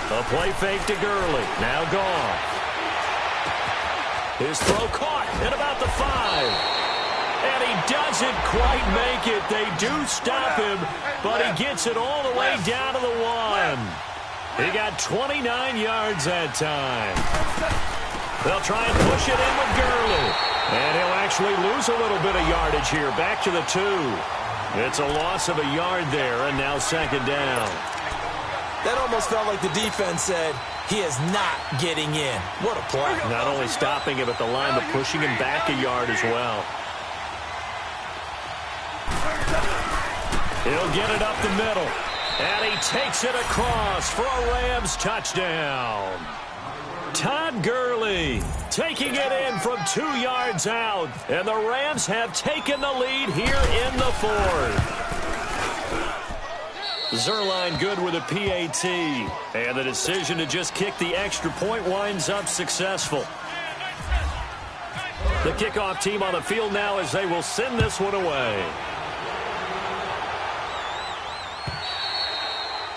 A play fake to Gurley. Now gone. His throw caught at about the 5. And he doesn't quite make it. They do stop him, but he gets it all the way down to the 1. He got 29 yards that time. They'll try and push it in with Gurley. And he'll actually lose a little bit of yardage here. Back to the 2. It's a loss of a yard there, and now second down. That almost felt like the defense said, he is not getting in. What a play. Not only stopping him at the line, but pushing him back a yard as well. He'll get it up the middle. And he takes it across for a Rams touchdown. Todd Gurley taking it in from 2 yards out. And the Rams have taken the lead here in the 4th. Zerline good with a PAT. And the decision to just kick the extra point winds up successful. The kickoff team on the field now as they will send this one away.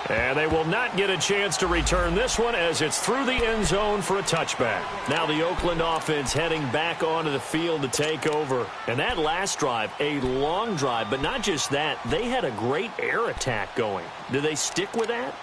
And they will not get a chance to return this one as it's through the end zone for a touchback. Now the Oakland offense heading back onto the field to take over. And that last drive, a long drive, but not just that, they had a great air attack going. Do they stick with that?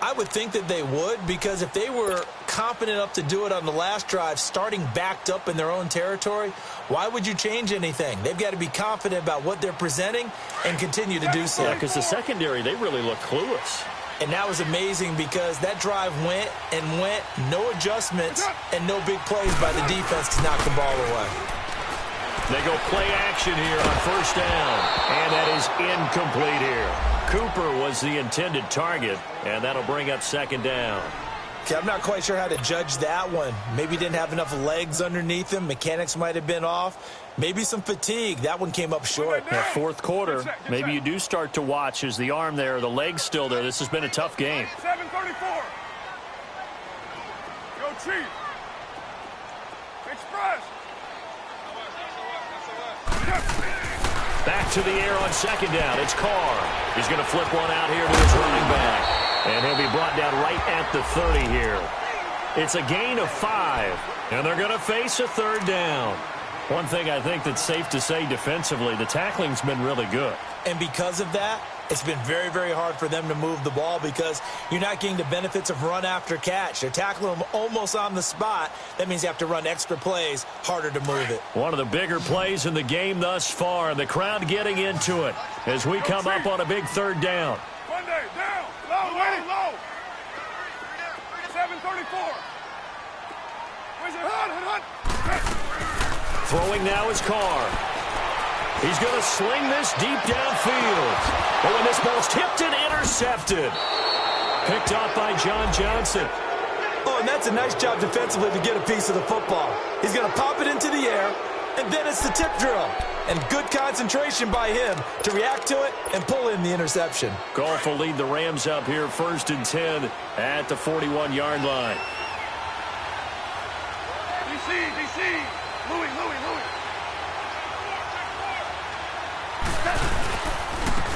I would think that they would, because if they were confident enough to do it on the last drive, starting backed up in their own territory, why would you change anything? They've got to be confident about what they're presenting and continue to do so. Yeah, because the secondary, they really look clueless. And that was amazing because that drive went and went, no adjustments, and no big plays by the defense to knock the ball away. They go play action here on first down, and that is incomplete here. Cooper was the intended target, and that'll bring up second down. Okay, I'm not quite sure how to judge that one. Maybe he didn't have enough legs underneath him. Mechanics might have been off. Maybe some fatigue. That one came up short. Yeah, fourth quarter, maybe you do start to watch as the arm there, the leg's still there. This has been a tough game. 734. Go Chief. Express. Back to the air on second down. It's Carr. He's going to flip one out here to his running back. And he'll be brought down right at the 30 here. It's a gain of 5. And they're going to face a third down. One thing I think that's safe to say defensively, the tackling's been really good. And because of that, it's been very, very hard for them to move the ball because you're not getting the benefits of run after catch. They're tackling them almost on the spot. That means you have to run extra plays, harder to move it. One of the bigger plays in the game thus far. The crowd getting into it as we come up on a big third down. Monday, down. Low, low, low. 734. Where's it? Hunt. Throwing now is Carr. He's going to sling this deep downfield. Oh, and this ball's tipped and intercepted. Picked up by John Johnson. Oh, and that's a nice job defensively to get a piece of the football. He's going to pop it into the air, and then it's the tip drill. And good concentration by him to react to it and pull in the interception. Goff will lead the Rams up here 1st and 10 at the 41-yard line. DC. Louis.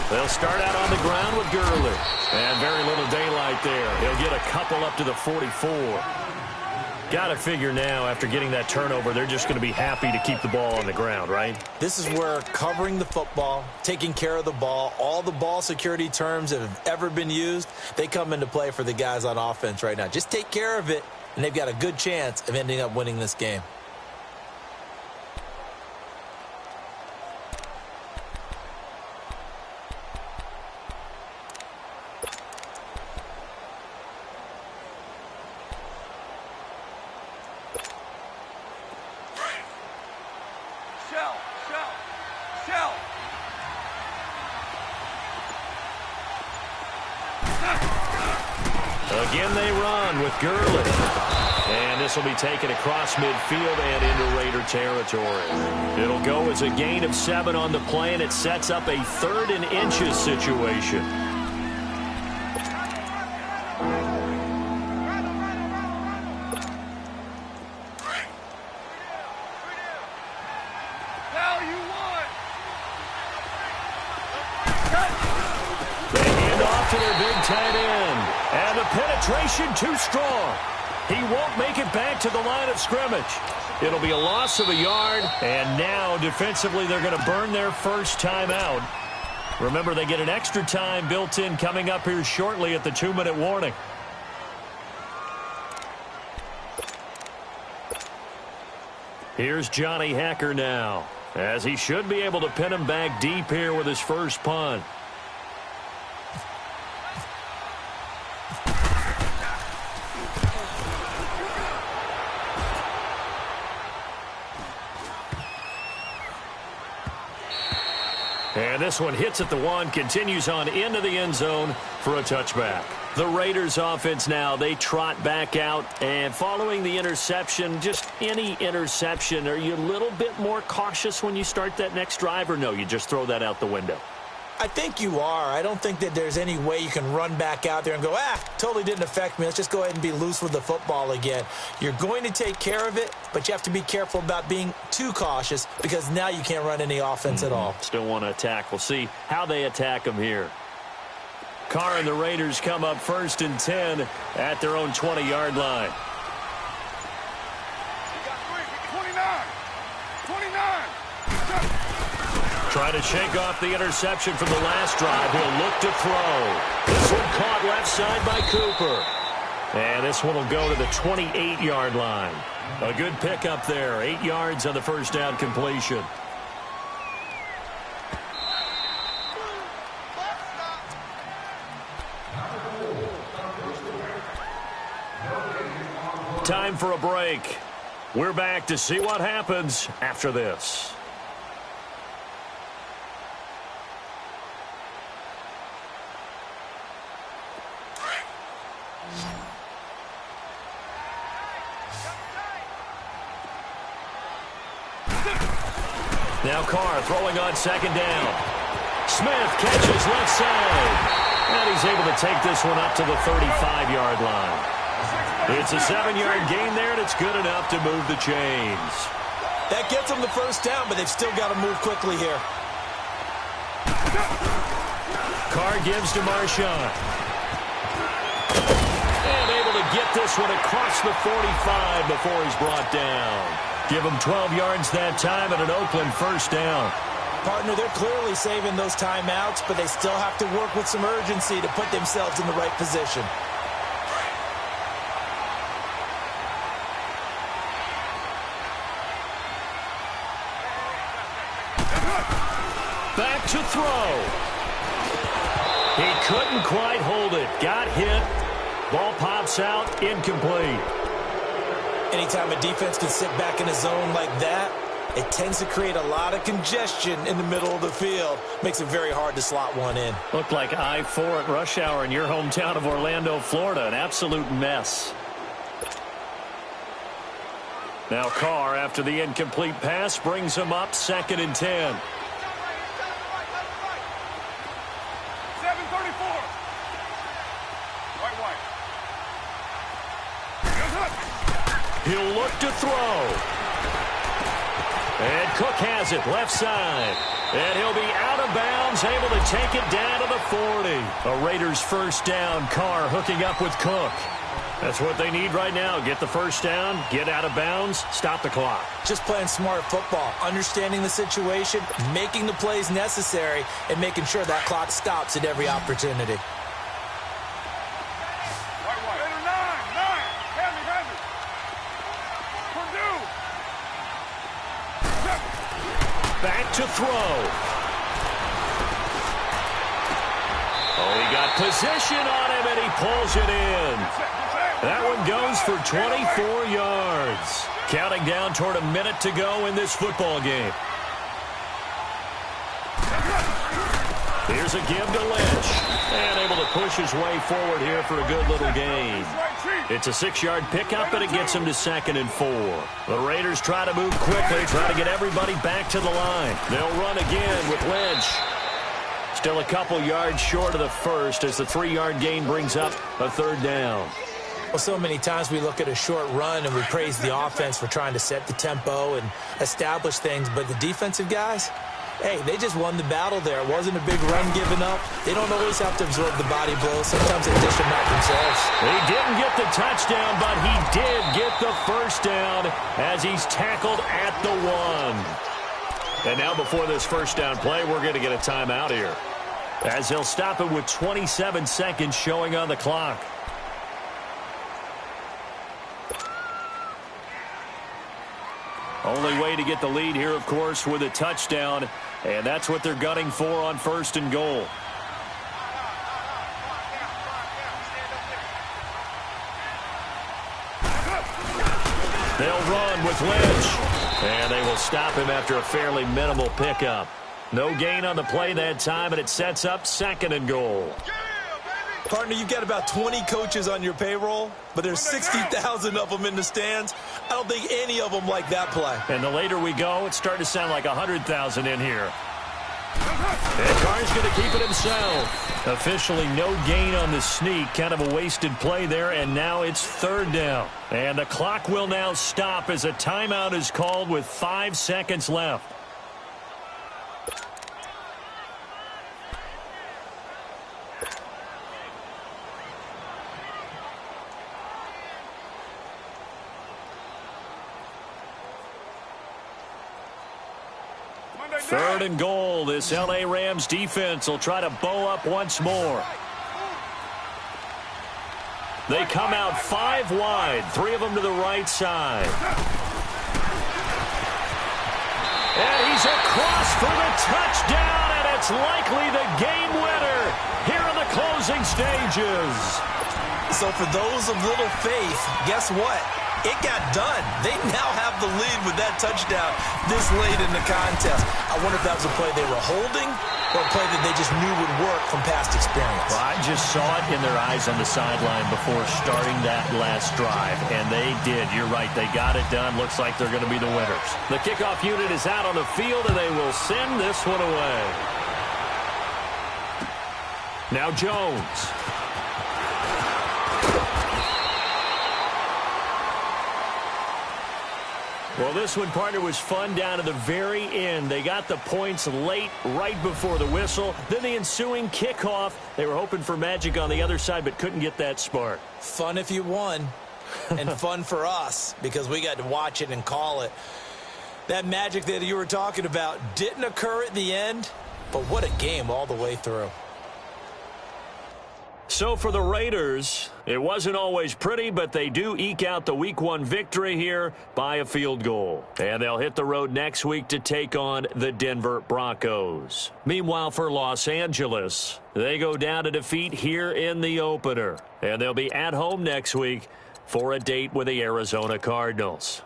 They'll start out on the ground with Gurley. And very little daylight there. He'll get a couple up to the 44. Got to figure now, after getting that turnover, they're just going to be happy to keep the ball on the ground, right? This is where covering the football, taking care of the ball, all the ball security terms that have ever been used, they come into play for the guys on offense right now. Just take care of it, and they've got a good chance of ending up winning this game. Shell. Again they run with Gurley. And this will be taken across midfield and into Raider territory. It'll go as a gain of 7 on the play, and it sets up a 3rd and inches situation. To their big tight end. And the penetration too strong. He won't make it back to the line of scrimmage. It'll be a loss of a yard. And now defensively they're going to burn their first timeout. Remember, they get an extra time built in coming up here shortly at the 2-minute warning. Here's Johnny Hacker now, as he should be able to pin him back deep here with his first punt. And this one hits at the 1, continues on into the end zone for a touchback. The Raiders offense now, they trot back out, and following the interception, just any interception, are you a little bit more cautious when you start that next drive, or no, you just throw that out the window? I think you are. I don't think that there's any way you can run back out there and go, totally didn't affect me. Let's just go ahead and be loose with the football again. You're going to take care of it, but you have to be careful about being too cautious because now you can't run any offense at all. Still want to attack. We'll see how they attack them here. Carr and the Raiders come up 1st and 10 at their own 20-yard line. 29. Trying to shake off the interception from the last drive. He'll look to throw. This one caught left side by Cooper. And this one will go to the 28-yard line. A good pickup there. 8 yards on the first down completion. Time for a break. We're back to see what happens after this. Now Carr throwing on 2nd down. Smith catches left side. And he's able to take this one up to the 35-yard line. It's a 7-yard gain there, and it's good enough to move the chains. That gets them the first down, but they've still got to move quickly here. Carr gives to Marshawn. And able to get this one across the 45 before he's brought down. Give them 12 yards that time and an Oakland first down. Partner, they're clearly saving those timeouts, but they still have to work with some urgency to put themselves in the right position. Back to throw. He couldn't quite hold it. Got hit. Ball pops out. Incomplete. Anytime a defense can sit back in a zone like that, it tends to create a lot of congestion in the middle of the field. Makes it very hard to slot one in. Looked like I-4 at rush hour in your hometown of Orlando, Florida. An absolute mess. Now Carr, after the incomplete pass, brings him up 2nd and 10. 7:34. White. He'll look to throw. And Cook has it left side. And he'll be out of bounds, able to take it down to the 40. A Raiders first down. Carr hooking up with Cook. That's what they need right now. Get the first down, get out of bounds, stop the clock. Just playing smart football, understanding the situation, making the plays necessary, and making sure that clock stops at every opportunity. Back to throw. Oh, he got position on him, and he pulls it in. That one goes for 24 yards. Counting down toward a minute to go in this football game. Here's a give to Lynch. And able to push his way forward here for a good little gain. It's a 6-yard pickup, and it gets him to 2nd and 4. The Raiders try to move quickly, try to get everybody back to the line. They'll run again with Lynch. Still a couple yards short of the first as the 3-yard gain brings up a 3rd down. Well, so many times we look at a short run and we praise the offense for trying to set the tempo and establish things, but the defensive guys, hey, they just won the battle there. It wasn't a big run given up. They don't always have to absorb the body blows. Sometimes they dish them out themselves. He didn't get the touchdown, but he did get the first down as he's tackled at the 1. And now before this first down play, we're going to get a timeout here, as he'll stop it with 27 seconds showing on the clock. Only way to get the lead here, of course, with a touchdown, and that's what they're gunning for on 1st and goal. They'll run with Lynch, and they will stop him after a fairly minimal pickup. No gain on the play that time, and it sets up 2nd and goal. Partner, you've got about 20 coaches on your payroll, but there's 60,000 of them in the stands. I don't think any of them like that play. And the later we go, it's starting to sound like 100,000 in here. And Carr's going to keep it himself. Officially no gain on the sneak. Kind of a wasted play there, and now it's 3rd down. And the clock will now stop as a timeout is called with 5 seconds left. Third and goal. This L.A. Rams defense will try to bow up once more. They come out 5 wide, 3 of them to the right side. And he's across for the touchdown, and it's likely the game winner here in the closing stages. So for those of little faith, guess what? It got done. They now have the lead with that touchdown this late in the contest. I wonder if that was a play they were holding or a play that they just knew would work from past experience. Well, I just saw it in their eyes on the sideline before starting that last drive, and they did. You're right. They got it done. Looks like they're going to be the winners. The kickoff unit is out on the field, and they will send this one away. Now Jones. Well, this one, partner, was fun down to the very end. They got the points late, right before the whistle. Then the ensuing kickoff. They were hoping for magic on the other side, but couldn't get that spark. Fun if you won, and fun for us because we got to watch it and call it. That magic that you were talking about didn't occur at the end, but what a game all the way through. So for the Raiders, it wasn't always pretty, but they do eke out the Week 1 victory here by a field goal. And they'll hit the road next week to take on the Denver Broncos. Meanwhile, for Los Angeles, they go down to defeat here in the opener. And they'll be at home next week for a date with the Arizona Cardinals.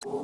you.